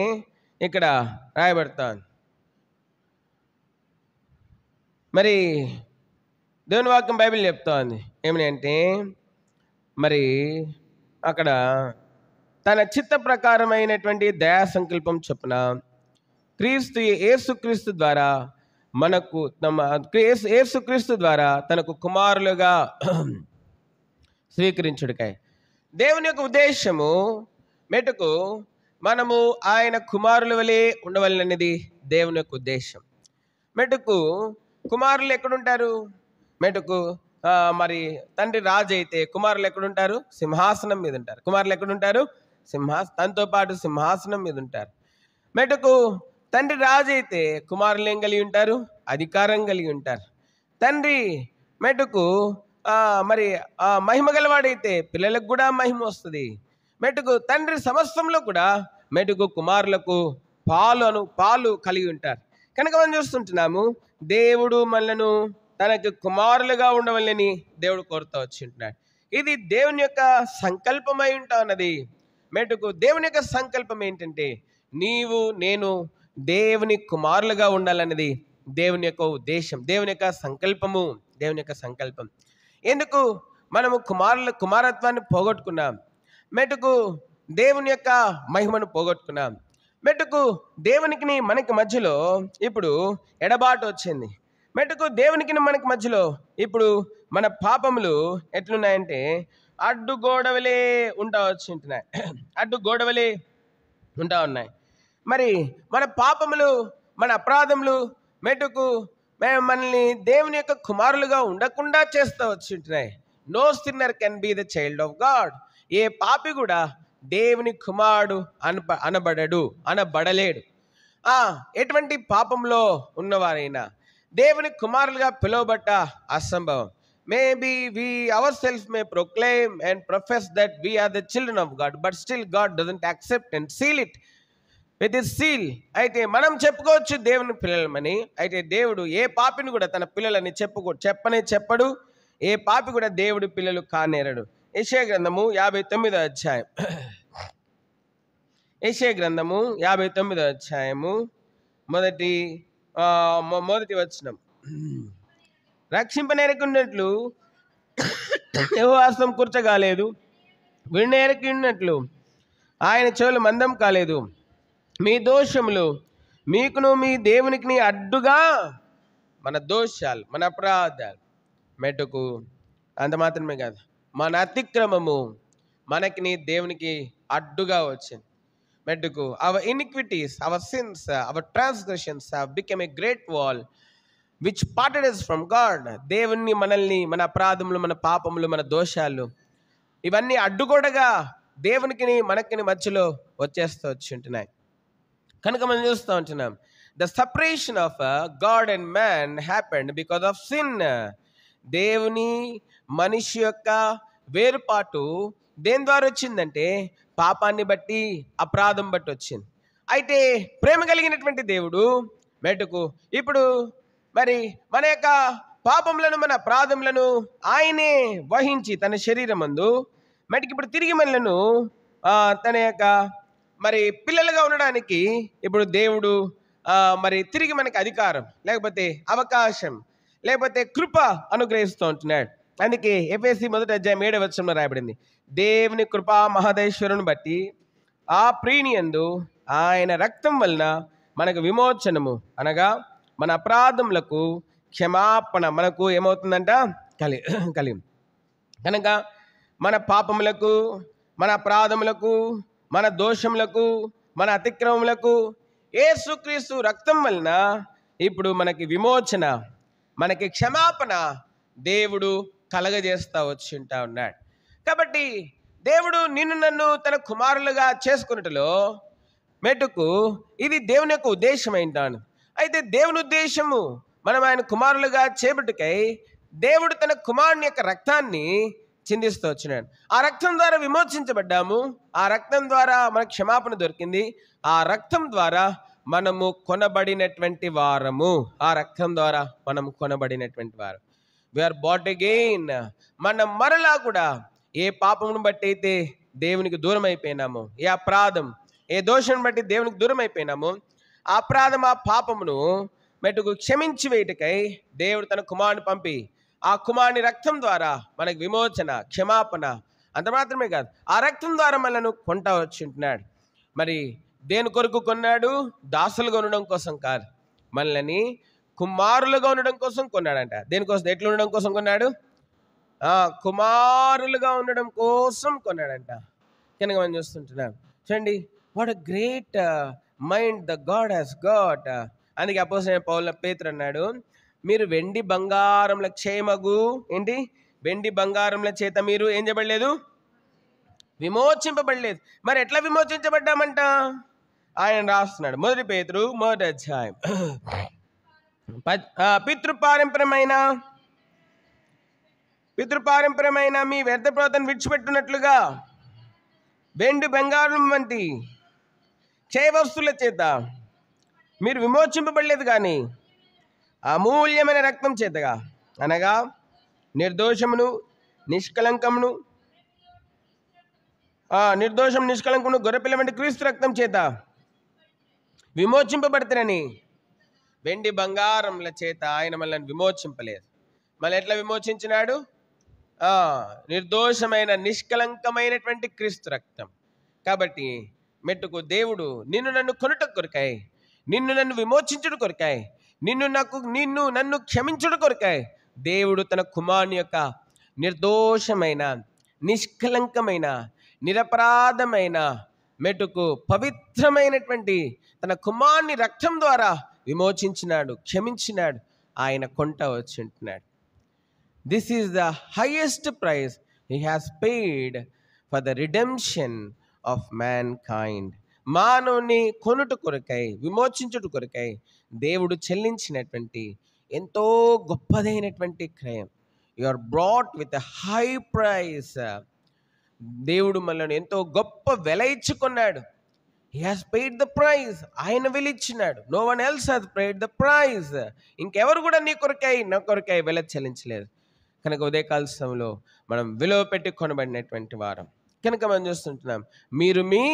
ఇక్కడ రాయబడతాను. మరి దేవుని వాక్యం బైబిల్ చెప్తా ఉంది ఏమని అంటే, మరి అక్కడ తన చిత్త ప్రకారమైనటువంటి దయా సంకల్పం చొప్పున యేసుక్రీస్తు ద్వారా మనకు యేసుక్రీస్తు ద్వారా తనకు కుమారులుగా స్వీకరించుడికాయ దేవుని యొక్క ఉద్దేశము మెటుకు మనము ఆయన కుమారుల వలె ఉండవలననేది దేవుని యొక్క ఉద్దేశం. మెటుకు కుమారులు ఎక్కడుంటారు? మెటుకు మరి తండ్రి రాజు అయితే కుమారులు ఎక్కడుంటారు? సింహాసనం మీద ఉంటారు. కుమారులు ఎక్కడుంటారు? తనతో పాటు సింహాసనం మీద ఉంటారు. మెటుకు తండ్రి రాజు అయితే కుమారులు ఏం కలిగి ఉంటారు? అధికారం కలిగి ఉంటారు. తండ్రి మెట్టుకు మరి మహిమ గలవాడైతే పిల్లలకు కూడా మహిమ వస్తుంది. మెట్టుకు తండ్రి సమస్తంలో కూడా మెట్టుకు కుమారులకు పాలు కలిగి ఉంటారు. కనుక మనం చూస్తుంటున్నాము దేవుడు మనలను తనకు కుమారులుగా ఉండవాలని దేవుడు కోరుతూ వచ్చింటున్నాడు. ఇది దేవుని యొక్క సంకల్పమై ఉంటా ఉన్నది. మెట్టుకు దేవుని యొక్క సంకల్పం ఏంటంటే నీవు నేను దేవుని కుమారులుగా ఉండాలన్నది దేవుని యొక్క ఉద్దేశం, దేవుని యొక్క సంకల్పము, దేవుని యొక్క సంకల్పం. ఎందుకు మనము కుమారత్వాన్ని పోగొట్టుకున్నాం, మెట్టుకు దేవుని యొక్క మహిమను పోగొట్టుకున్నాం, మెట్టుకు దేవునికి మనకి మధ్యలో ఇప్పుడు ఎడబాటు వచ్చింది. మెట్టుకు దేవునికి మనకి మధ్యలో ఇప్పుడు మన పాపములు ఎట్లున్నాయంటే అడ్డుగోడవలే అడ్డుగోడవలే ఉంటా ఉన్నాయి. మరి మన పాపములు మన అపరాధములు మెట్టుకు మనల్ని దేవుని యొక్క కుమారులుగా ఉండకుండా చేస్తూ వచ్చింటున్నాయి. No sinner can be the child of God. ఏ పాపి కూడా దేవుని కుమారుడు అనబడలేడు. ఎటువంటి పాపంలో ఉన్నవారైనా దేవుని కుమారులుగా పిలువబట్ట అసంభవం. Maybe we ourselves may proclaim and profess that we are the children of God, but still God doesn't accept and seal it with his seal. అయితే మనం చెప్పుకోవచ్చు దేవుని పిల్లలమని. అయితే దేవుడు ఏ పాపిని కూడా తన పిల్లలని చెప్పడు. ఏ పాపి కూడా దేవుడి పిల్లలు కానేరడు. యెషయా గ్రంథము 59వ అధ్యాయం. యెషయా గ్రంథము 59వ అధ్యాయము మొదటి వచనం. రక్షింపనేరకున్నట్లు యెహోవా హస్తం కూర్చగాలేదు, వినేరకున్నట్లు ఆయన చెవులు మందం కాలేదు. మీ దోషములు మీకును మీ దేవునికి అడ్డుగా, మన దోషాలు మన అపరాధాలు మెట్టుకు అంత మాత్రమే కాదు, మన అతిక్రమము మనకి నీ దేవునికి అడ్డుగా వచ్చింది. మెట్టుకు our iniquities, our sins, our transgressions have become a great wall which parted us from God. దేవుణ్ణి మనల్ని మన అపరాధములు మన పాపములు మన దోషాలు ఇవన్నీ అడ్డుగోడగా దేవునికి మనకి మధ్యలో వచ్చి ఉంటున్నాయి. కనుక మనం చూస్తూ ఉంటున్నాం the separation of God and man happened because of sin. దేవుని మనిషి యొక్క వేరుపాటు దేని ద్వారా వచ్చిందంటే పాపాన్ని బట్టి అపరాధం బట్టి వచ్చింది. అయితే ప్రేమ కలిగినటువంటి దేవుడు మెట్టుకు ఇప్పుడు మరి మన యొక్క పాపములను మన అపరాధములను ఆయనే వహించి తన శరీరమందు మెట్టుకు ఇప్పుడు తిరిగి మనలను తన యొక్క మరి పిల్లలుగా ఉండడానికి ఇప్పుడు దేవుడు మరి తిరిగి మనకి అధికారం లేకపోతే అవకాశం లేకపోతే కృప అనుగ్రహిస్తూ ఉంటున్నాడు. అందుకే ఎఫెసీ 1వ అధ్యాయం 7వ వచనంలో రాయబడింది, దేవుని కృపా మహదేశ్వరుని బట్టి ఆ ప్రీనియందు ఆయన రక్తం వలన మనకు విమోచనము అనగా మన అపరాధములకు క్షమాపణ మనకు ఏమవుతుందంట కలిగి. కనుక మన పాపములకు మన అపరాధములకు మన దోషములకు మన అతిక్రమములకు యేసుక్రీస్తు రక్తం వలన ఇప్పుడు మనకి విమోచన మనకి క్షమాపణ దేవుడు కలగజేస్తా వచ్చింటా ఉన్నాడు. కాబట్టి దేవుడు నిన్ను నన్ను తన కుమారులుగా చేసుకున్నట్టులో మెట్టుకు ఇది దేవుని యొక్క ఉద్దేశం ఏంటాను. అయితే దేవుని ఉద్దేశము మనం ఆయన కుమారులుగా చేపట్టుకై దేవుడు తన కుమారుని యొక్క రక్తాన్ని చిందిస్తూ వచ్చినాడు. ఆ రక్తం ద్వారా విమోచించబడ్డాము, ఆ రక్తం ద్వారా మనకు క్షమాపణ దొరికింది, ఆ రక్తం ద్వారా మనము కొనబడినటువంటి వారము, ఆ రక్తం ద్వారా మనం కొనబడినటువంటి వారు. We are bought again. మనం మరలా కూడా ఏ పాపమును బట్టి అయితే దేవునికి దూరం అయిపోయినాము, ఏ అపరాధం ఏ దోషం బట్టి దేవునికి దూరం అయిపోయినాము, ఆ అపరాధం ఆ పాపమును మెట్టుకు క్షమించి వేయటకై దేవుడు తన కుమారుని పంపి ఆ కుమారుని రక్తం ద్వారా మనకు విమోచన క్షమాపణ అంత మాత్రమే కాదు ఆ రక్తం ద్వారా మనల్ని కొంటా వచ్చింటున్నాడు. మరి దేని కొరకు కొన్నాడు? దాసులుగా ఉండడం కోసం కాదు, మనల్ని కుమారులుగా ఉండడం కోసం కొన్నాడంట. దేనికోసం? ఎట్లా ఉండడం కోసం కొన్నాడు? కుమారులుగా ఉండడం కోసం కొన్నాడంట. కనుక మనం చూస్తుంటున్నాం చూడండి, what a great mind the God has got. అందుకే అపోస్తలుడైన పౌలు పేతురు అన్నాడు, మీరు వెండి బంగారముల క్షేమగు ఏంటి వెండి బంగారముల చేత మీరు ఏం చేయబడలేదు, విమోచింపబడలేదు. మరి ఎట్లా విమోచించబడ్డామంట? ఆయన రాస్తున్నాడు 1 పేతురు 1వ అధ్యాయం. పితృపారంపర్యమైన పితృపారంపర్యమైన మీ వ్యర్థ ప్రవర్తన విడిచిపెట్టినట్లుగా వెండి బంగారం వంటి చేయవస్తుల చేత మీరు విమోచింపబడలేదు, కానీ అమూల్యమైన రక్తం చేతగా, అనగా నిర్దోషమును నిష్కలంకమును గొర్రెపిల్ల వంటి క్రీస్తు రక్తం చేత విమోచింపబడతారని. వెండి బంగారంల చేత ఆయన మనల్ని విమోచింపలేదు. మళ్ళీ ఎట్లా విమోచించినాడు? నిర్దోషమైన నిష్కలంకమైనటువంటి క్రీస్తు రక్తం. కాబట్టి మెట్టుకు దేవుడు నిన్ను నన్ను కొనుట కొరకాయి, నిన్ను నన్ను విమోచించుడు కొరకాయి, నన్ను క్షమించుడు కొరకాయి దేవుడు తన కుమారుని యొక్క నిర్దోషమైన నిష్కలంకమైన నిరపరాధమైన మెట్టుకు పవిత్రమైనటువంటి తన కుమారుని రక్తం ద్వారా విమోచించినాడు, క్షమించినాడు, ఆయన కొంట వచ్చి ఉంటున్నాడు. This is the highest price he has paid for the redemption of mankind. మానవుని కొనుట కొరకై, విమోచించుట కొరకై దేవుడు చెల్లించినటువంటి ఎంతో గొప్పదైనటువంటి క్రయం. You are brought with a high price. దేవుడు మనల్ని ఎంతో గొప్ప వెల ఇచ్చుకున్నాడు. He has paid the price. ఆయన వెలిచ్చినాడు. No one else has paid the price. ఇంకెవరు కూడా నీ కొరకై నా కొరకై వెల చెల్లించలేదు. కనుక ఉదయకాల సమయంలో మనం విలువ పెట్టి కొనబడినటువంటి వారం కనుక మనం చూస్తుంటున్నాం. మీరు మీ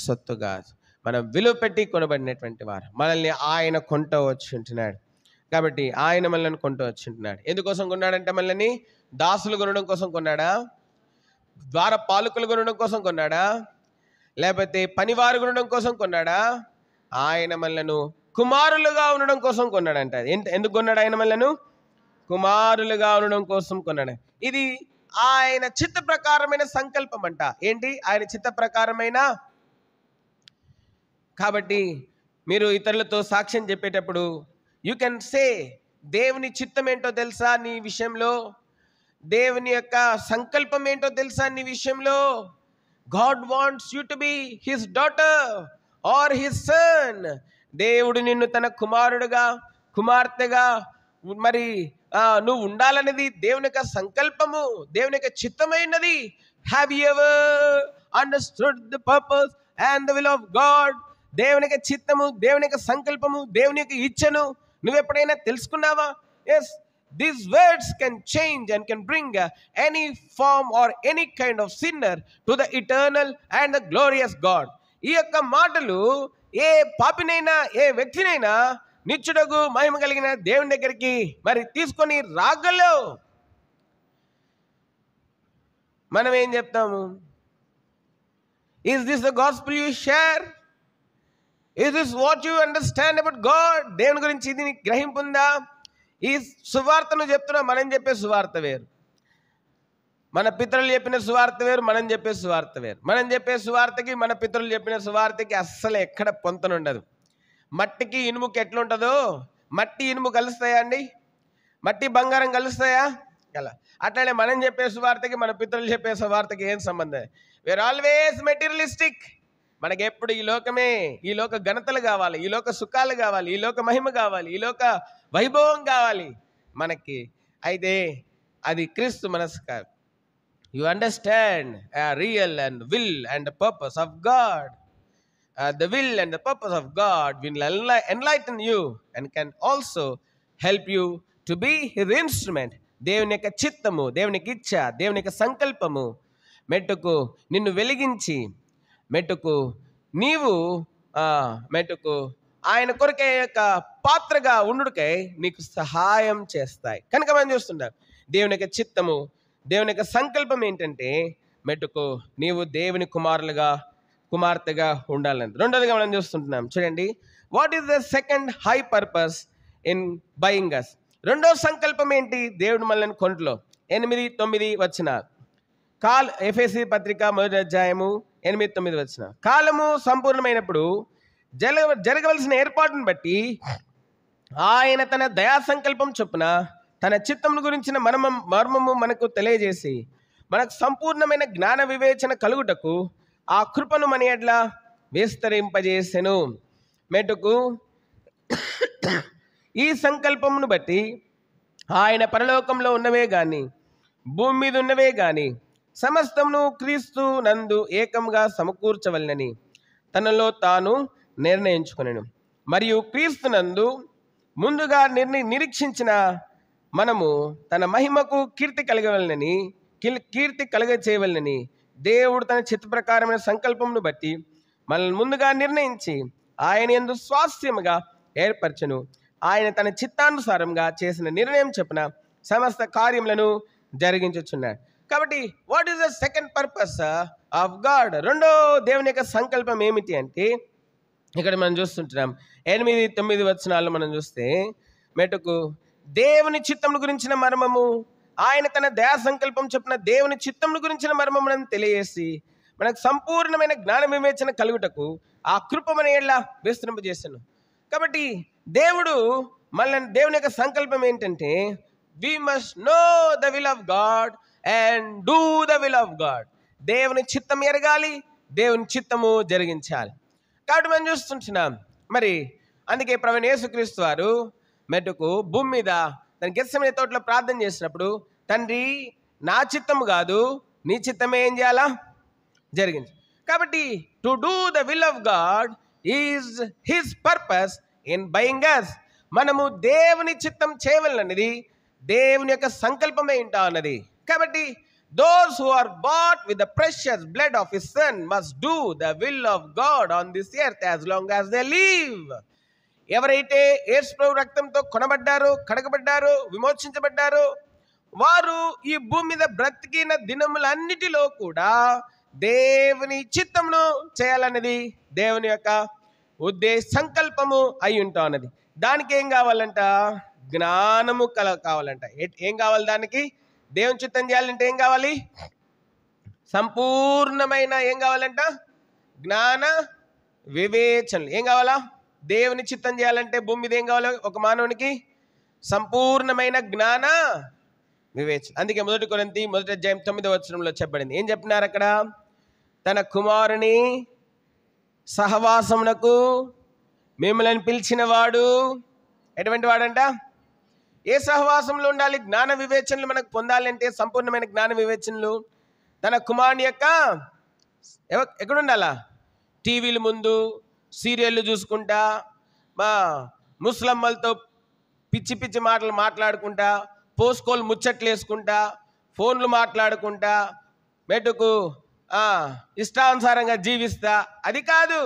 సొత్తు కాదు, మనం విలువ పెట్టి కొనబడినటువంటి వారం. మనల్ని ఆయన కొంట వచ్చి ఉంటున్నాడు. కాబట్టి ఆయన మనల్ని కొంట వచ్చి ఉంటున్నాడు. ఎందుకోసం కొన్నాడంటే మనల్ని దాసులు కొనడం కోసం కొన్నాడా? ద్వార పాలకులు కొనడం కోసం కొన్నాడా? లేకపోతే పనివారు కొనడం కోసం కొన్నాడా? ఆయన మనలను కుమారులుగా ఉండడం కోసం కొన్నాడంట. ఎందుకు కొన్నాడు? ఆయన మనలను కుమారులుగా ఉండడం కోసం కొన్నాడు. ఇది ఆయన చిత్త ప్రకారమైన సంకల్పం అంట. ఏంటి? ఆయన చిత్త ప్రకారమైన. కాబట్టి మీరు ఇతరులతో సాక్ష్యం చెప్పేటప్పుడు యూ కెన్ సే, దేవుని చిత్తం ఏంటో తెలుసా నీ విషయంలో, దేవుని యొక్క సంకల్పం ఏంటో తెలుసా నీ విషయంలో. God wants you to be his daughter or his son. దేవుడు నిన్ను తన కుమారుడుగా కుమార్తెగా మరి నువ్వు ఉండాలనేది దేవుని యొక్క సంకల్పము, దేవుని యొక్క చిత్తమైనది. Have you ever understood the purpose and the will of God? దేవుని యొక్క చిత్తము, దేవుని యొక్క సంకల్పము, దేవుని యొక్క ఇచ్చను నువ్వు ఎప్పుడైనా తెలుసుకున్నావా? Yes, these words can change and can bring any form or any kind of sinner to the eternal and the glorious God. ఈ యొక్క మాటలు ఏ పాపినైనా ఏ వ్యక్తినైనా నిత్యుడగు మహిమ కలిగిన దేవుని దగ్గరికి మరి తీసుకొని రాగలవు. మనం ఏం చెప్తాము? Is this the gospel you share? Is this what you understand about God? దేవుని గురించి ఇది నీకు గ్రహింపు ఉందా? ఈ సువార్తను చెప్తున్నా, మనం చెప్పే సువార్త వేరు. మన పితరులు చెప్పిన సువార్త వేరు, మనం చెప్పే సువార్త వేరు. మనం చెప్పే సువార్తకి మన పితరులు చెప్పిన సువార్తకి అస్సలు ఎక్కడ పొంతనుండదు. మట్టికి ఇనుముకి ఎట్లుంటుందో, మట్టి ఇనుము కలుస్తాయా అండి? మట్టి బంగారం కలుస్తాయా? అలా అట్లానే మనం చెప్పే సువార్తకి మన పితరులు చెప్పే సువార్తకి ఏం సంబంధం? We are always materialistic. మనకి ఎప్పుడు ఈ లోకమే, ఈ లోక ఘనతలు కావాలి, ఈ లోక సుఖాలు కావాలి, ఈ లోక మహిమ కావాలి, ఈ లోక వైభవం కావాలి మనకి. అయితే అది క్రీస్తు మనసు కాదు. You understand real and will and purpose of God. The will and the purpose of God will enlighten you and can also help you to be his instrument. దేవుని యొక్క చిత్తము, దేవుని యొక్క ఇచ్చ, దేవుని యొక్క సంకల్పము మెట్టుకు నిన్ను వెలిగించి మెట్టుకు నీవు మెట్టుకు ఆయన కొరకే యొక్క పాత్రగా ఉండుకై నీకు సహాయం చేస్తాయి. కనుక మనం చూస్తున్నాం దేవుని యొక్క చిత్తము, దేవుని యొక్క సంకల్పం ఏంటంటే మెట్టుకు నీవు దేవుని కుమార్తెగా ఉండాలని. రెండోదిగా మనం చూస్తుంటున్నాం, చూడండి, what is the second high purpose in buying us? రెండో సంకల్పం ఏంటి? దేవుడు మనల్ని కొంట్లో 8-9 వచనాలు. ఎఫెసీ పత్రిక 1వ అధ్యాయము 8-9 వచనాలు. కాలము సంపూర్ణమైనప్పుడు జరగవలసిన ఏర్పాటును బట్టి ఆయన తన దయా సంకల్పం చొప్పున తన చిత్తం గురించిన మర్మము మనకు తెలియజేసి మనకు సంపూర్ణమైన జ్ఞాన వివేచన కలుగుటకు ఆ కృపను మన ఎడ్ల విస్తరింపజేసెను. మెటుకు ఈ సంకల్పమును బట్టి ఆయన పరలోకంలో ఉన్నవే గాని భూమి మీద ఉన్నవే గాని సమస్తమును క్రీస్తు నందు ఏకంగా సమకూర్చవలనని తనలో తాను నిర్ణయించుకొనెను. మరియు క్రీస్తునందు ముందుగా నిరీక్షించిన మనము తన మహిమకు కీర్తి కలుగ చేయవలనని దేవుడు తన చిత్త ప్రకారమైన సంకల్పమును బట్టి మనల్ని ముందుగా నిర్ణయించి ఆయన యందు స్వాస్థ్యముగా ఏర్పరచను. ఆయన తన చిత్తానుసారంగా చేసిన నిర్ణయం చొప్పున సమస్త కార్యములను జరిగించుచున్నాడు. కాబట్టి what is the second purpose of God? రెండో దేవుని యొక్క సంకల్పం ఏమిటి అంటే ఇక్కడ మనం చూస్తుంటున్నాం 8-9 వచనాల్లో మనం చూస్తే మెటుకు దేవుని చిత్తమును గురించిన మర్మము, ఆయన తన దయా సంకల్పం చొప్పున దేవుని చిత్తమును గురించిన మర్మములను తెలియజేసి మనకు సంపూర్ణమైన జ్ఞాన వివేచన కలుగుటకు ఆ కృప మన ఎడల విస్తరింపజేస్తాను. కాబట్టి దేవుడు దేవుని యొక్క సంకల్పం ఏంటంటే we must know the will of God and do the will of God. దేవుని చిత్తం ఎరగాలి, దేవుని చిత్తము జరిగించాలి. కాబట్టి మనం చూస్తుంటున్నాం. మరి అందుకే ప్రభువైన యేసుక్రీస్తు వారు మెట్టుకు భూమి మీద తన గెత్సెమనే తోటలో ప్రార్థన చేసినప్పుడు, తండ్రి నా చిత్తము కాదు నీ చిత్తమే ఏం చేయాలా? జరిగింది. కాబట్టి to do the will of God is his purpose in buying us. మనము దేవుని చిత్తం చేయవలనది దేవుని యొక్క సంకల్పమే ఉంటా అన్నది. కాబట్టి those who are bought with the precious blood of his son must do the will of God on this earth as long as they live. ఎవరైతే యేసు ప్రభు రక్తంతో కొనబడ్డారో, కడగబడ్డారో, విమోచించబడ్డారో వారు ఈ భూమి మీద బ్రతికిన దినములన్నిటిలో కూడా దేవుని చిత్తమును చేయాలన్నది దేవుని యొక్క సంకల్పము అయి ఉంటా అన్నది. దానికి ఏం కావాలంట? జ్ఞానము కావాలంట. ఏం కావాలి దానికి? దేవుని చిత్తం చేయాలంటే ఏం కావాలి? సంపూర్ణమైన ఏం కావాలంట? జ్ఞాన వివేచనలు. ఏం కావాలా? దేవుని చిత్తం చేయాలంటే భూమి మీద ఏం కావాలి ఒక మానవునికి? సంపూర్ణమైన జ్ఞాన వివేచన. అందుకే 1 కొరింథీ 1:9 వచనంలో చెప్పబడింది. ఏం చెప్పినారు అక్కడ? తన కుమారుని సహవాసమునకు మిమ్మల్ని పిలిచిన వాడు ఎటువంటి వాడంట? ఏ సహవాసంలో ఉండాలి? జ్ఞాన వివేచనలు మనకు పొందాలంటే సంపూర్ణమైన జ్ఞాన వివేచనలు తన కుమారుని యొక్క ఎక్కడ ఉండాలా? టీవీల ముందు సీరియళ్ళు చూసుకుంటా, మా ముస్లమ్మలతో పిచ్చి పిచ్చి మాటలు మాట్లాడుకుంటా, పోస్కోలు ముచ్చట్లు వేసుకుంటా, ఫోన్లు మాట్లాడుకుంటా, మెటుకు ఇష్టానుసారంగా జీవిస్తా, అది కాదు.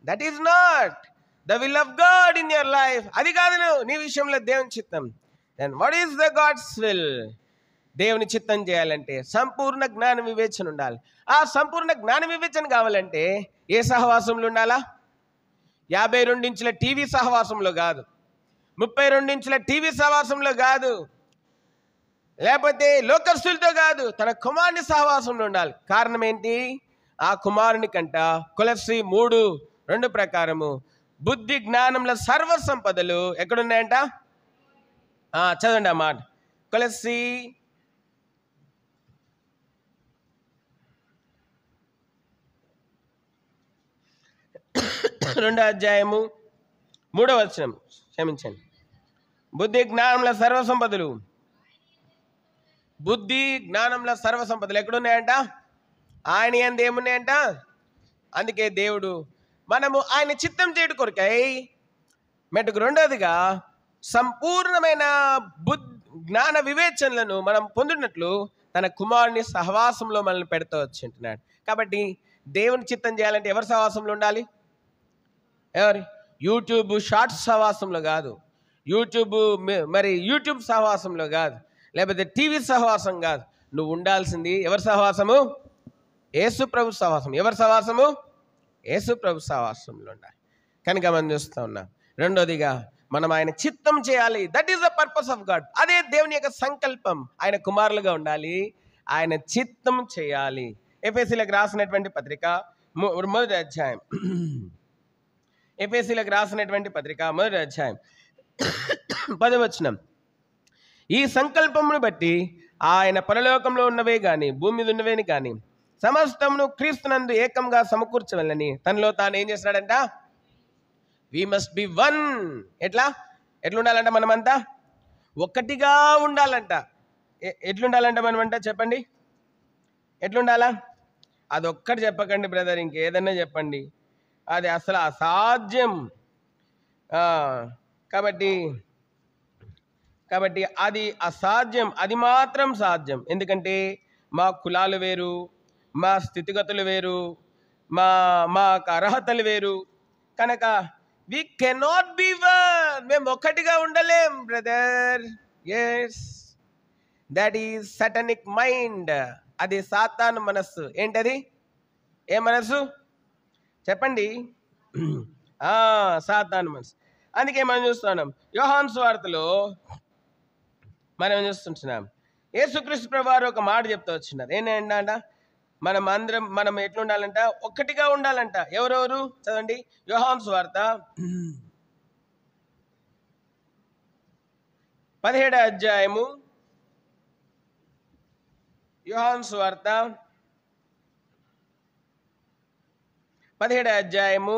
That is not the will of God in your life. అది కాదు నీ విషయంలో దేవుని చిత్తం. Then what is the God's will? దేవుని చిత్తం చేయాలంటే సంపూర్ణ జ్ఞాన వివేచన ఉండాలి. ఆ సంపూర్ణ జ్ఞాన వివేచన కావాలంటే ఏ సహవాసంలో ఉండాలా? 52 ఇంచుల టీవీ సహవాసంలో కాదు, 32 ఇంచుల టీవీ సహవాసంలో కాదు, లేకపోతే లోకస్తులతో కాదు, తన కుమారుని సహవాసంలో ఉండాలి. కారణం ఏంటి? ఆ కుమారుని కంట కొలస్సీ 3:2 ప్రకారము బుద్ధి జ్ఞానంలో సర్వ సంపదలు ఎక్కడున్నాయంట? చదవండి ఆ మాట. కొలస్సీ 2:3 క్షమించండి. బుద్ధి జ్ఞానంలో సర్వ సంపదలు, బుద్ధి జ్ఞానంలో సర్వ సంపదలు ఎక్కడున్నాయంట? ఆయన యందు ఏమున్నాయంట? అందుకే దేవుడు మనము ఆయన చిత్తం చేయడం కొరకై మెట్టుకు రెండోదిగా సంపూర్ణమైన జ్ఞాన వివేచనలను మనం పొందినట్లు తన కుమారుని సహవాసంలో మనల్ని పెడుతూ వచ్చింటున్నాడు. కాబట్టి దేవుని చిత్తం చేయాలంటే ఎవరి సహవాసంలో ఉండాలి? ఎవరి? యూట్యూబ్ షార్ట్స్ సహవాసంలో కాదు, యూట్యూబ్ సహవాసంలో కాదు, లేకపోతే టీవీ సహవాసం కాదు. నువ్వు ఉండాల్సింది ఎవరి సహవాసము? యేసు ప్రభు సహవాసం. ఎవరి సహవాసము? యేసు ప్రభు సహవాసంలో ఉండాలి. కనుక మనం చూస్తూ ఉన్నాం. రెండోదిగా మనం ఆయన చిత్తం చేయాలి. That is the purpose of God. అదే దేవుని యొక్క సంకల్పం. ఆయన కుమారులుగా ఉండాలి, ఆయన చిత్తం చేయాలి. ఎఫెసీలకు రాసినటువంటి పత్రిక 1వ అధ్యాయం, ఎఫెసీలకు రాసినటువంటి పత్రిక 1వ అధ్యాయం 10వ వచనం. ఈ సంకల్పమును బట్టి ఆయన పరలోకంలో ఉన్నవే గాని భూమి మీద ఉన్నవేని కానీ సమస్తమును క్రీస్తునందు ఏకంగా సమకూర్చవలనని తనలో తాను ఏం చేస్తున్నాడంట? We must be one. ఎట్లా ఉండాలంట? మనమంతా ఒక్కటిగా ఉండాలంట. ఎట్లుండాలంట మనమంట చెప్పండి, ఎట్లుండాలా? అదొక్కటి చెప్పకండి బ్రదర్, ఇంకేదన్నా చెప్పండి, అది అసలు అసాధ్యం. కాబట్టి అది అసాధ్యం, అది మాత్రం సాధ్యం. ఎందుకంటే మా కులాలు వేరు, మా స్థితిగతులు వేరు, మా అర్హతలు వేరు. కనుక వి కెనాట్ బి వన్, మేము ఒక్కటిగా ఉండలేం brother. Yes, that is satanic mind. అది సాతాను మనస్సు. ఏంటది? ఏ మనస్సు చెప్పండి? సాతాను మనస్సు. అందుకే మనం చూస్తున్నాం యోహాను సువార్తలో మనం చూస్తుంటున్నాం, యేసుక్రీస్తు ప్రభువారు ఒక మాట చెప్తూ వచ్చినారు. ఏంటంట? మనం ఎట్లుండాలంట? ఒక్కటిగా ఉండాలంట. ఎవరెవరు? చదవండి, యోహాను సువార్త 17వ అధ్యాయము. యోహాను సువార్త 17వ అధ్యాయము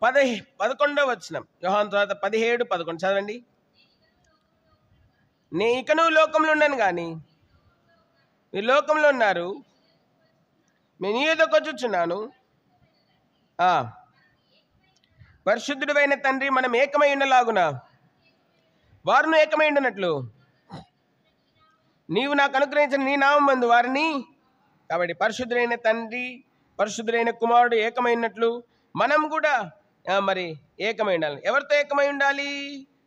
11వ వచనం. యోహాను సువార్త 17:11 చదవండి. ఇక నువ్వు లోకంలో ఉన్నాను కానీ మీరు లోకంలో ఉన్నారు, మీ నీ యొద్దకు వచ్చుచున్నాను. పరిశుద్ధుడైన తండ్రి, మనం ఏకమై ఉండలాగున వారును ఏకమై ఉండనట్లు నీవు నాకు అనుగ్రహించిన నీ నామమందు వారిని. కాబట్టి పరిశుద్ధుడైన తండ్రి, పరిశుద్ధుడైన కుమారుడు ఏకమైనట్లు మనం కూడా మరి ఏకమై ఉండాలి. ఎవరితో ఏకమై ఉండాలి?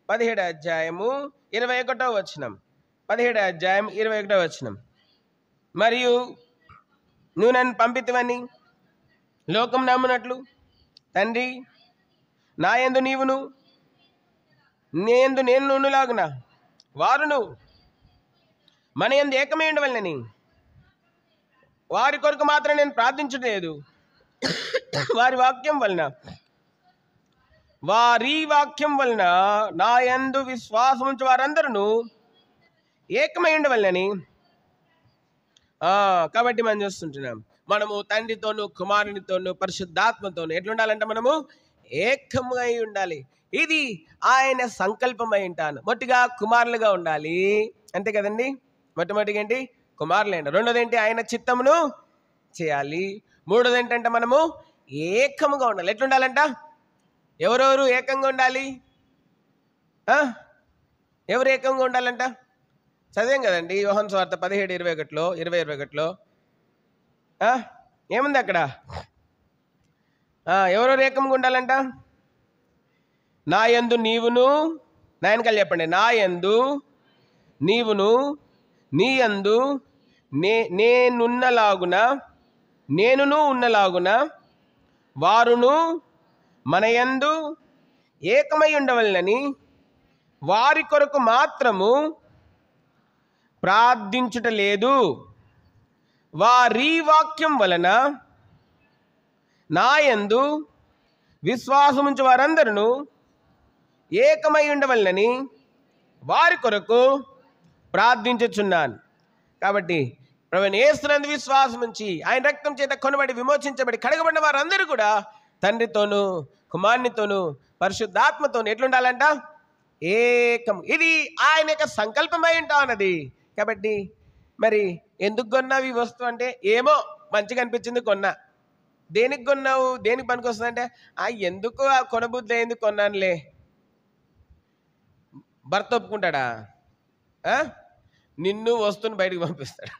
17వ అధ్యాయము 21వ వచనం. 17వ అధ్యాయం 21వ వచనం. మరియు నువ్వు నన్ను పంపితివని లోకం నమ్మునట్లు తండ్రి, నా యందు నీవును నీ యందు నేను నుండులాగున వారును మన యందు ఏకమై ఉండవలెనని వారి కొరకు మాత్రం నేను ప్రార్థించలేదు, వారి వాక్యం వలన నా యందు విశ్వాసం ఉంచి వారందరూ ఏకమై ఉండవలెనని. కాబట్టి మనం చూస్తుంటున్నాం, మనము తండ్రితోనూ కుమారునితోనూ పరిశుద్ధాత్మతోనూ ఎట్లుండాలంటే మనము ఏకమై ఉండాలి. ఇది ఆయన సంకల్పమై ఉంటాను. మొట్టిగా కుమారులుగా ఉండాలి, అంతే కదండి. మొట్టమొదటిగా ఏంటి? కుమారులు ఏంటి. రెండోది ఏంటి? ఆయన చిత్తమును చేయాలి. మూడోది ఏంటంటే మనము ఏకముగా ఉండాలి. ఎట్లుండాలంట? ఎవరెవరు ఏకంగా ఉండాలి? ఎవరు ఏకంగా ఉండాలంట? చదివాం కదండి యోహాను సువార్త 17:21 ఏముంది అక్కడ? ఎవరెవరు ఏకంగా ఉండాలంట? నా యందు నీవును, నా వెనకాల చెప్పండి, నా యందు నీవును నీ యందు నేనున్నలాగున నేనును ఉన్నలాగున వారును మన యందు ఏకమై ఉండవలెనని వారి కొరకు మాత్రము ప్రార్థించుట లేదు, వారి వాక్యం వలన నా యందు విశ్వాసముంచు వారందరూ ఏకమై ఉండవలెనని వారి కొరకు ప్రార్థించుచున్నాను. కాబట్టి ప్రభువైన యేసునందు విశ్వాసం ఉంచి ఆయన రక్తం చేత కొనబడి విమోచించబడి కడగబడిన వారందరూ కూడా తండ్రితోనూ కుమారునితోనూ పరిశుద్ధాత్మతోనూ ఎట్లుండాలంట? ఏకం. ఇది ఆయన యొక్క సంకల్పమై ఉంటా ఉన్నది. కాబట్టి మరి ఎందుకు కొన్నావు ఈ వస్తువు అంటే, ఏమో మంచిగా అనిపించింది కొన్నా. దేనికి కొన్నావు? దేనికి పనికి వస్తుందంటే, ఎందుకు కొనబుద్ధి అయింది కొన్నానులే. భర్త ఒప్పుకుంటాడా? నిన్ను వస్తువుని బయటకు పంపిస్తాడు.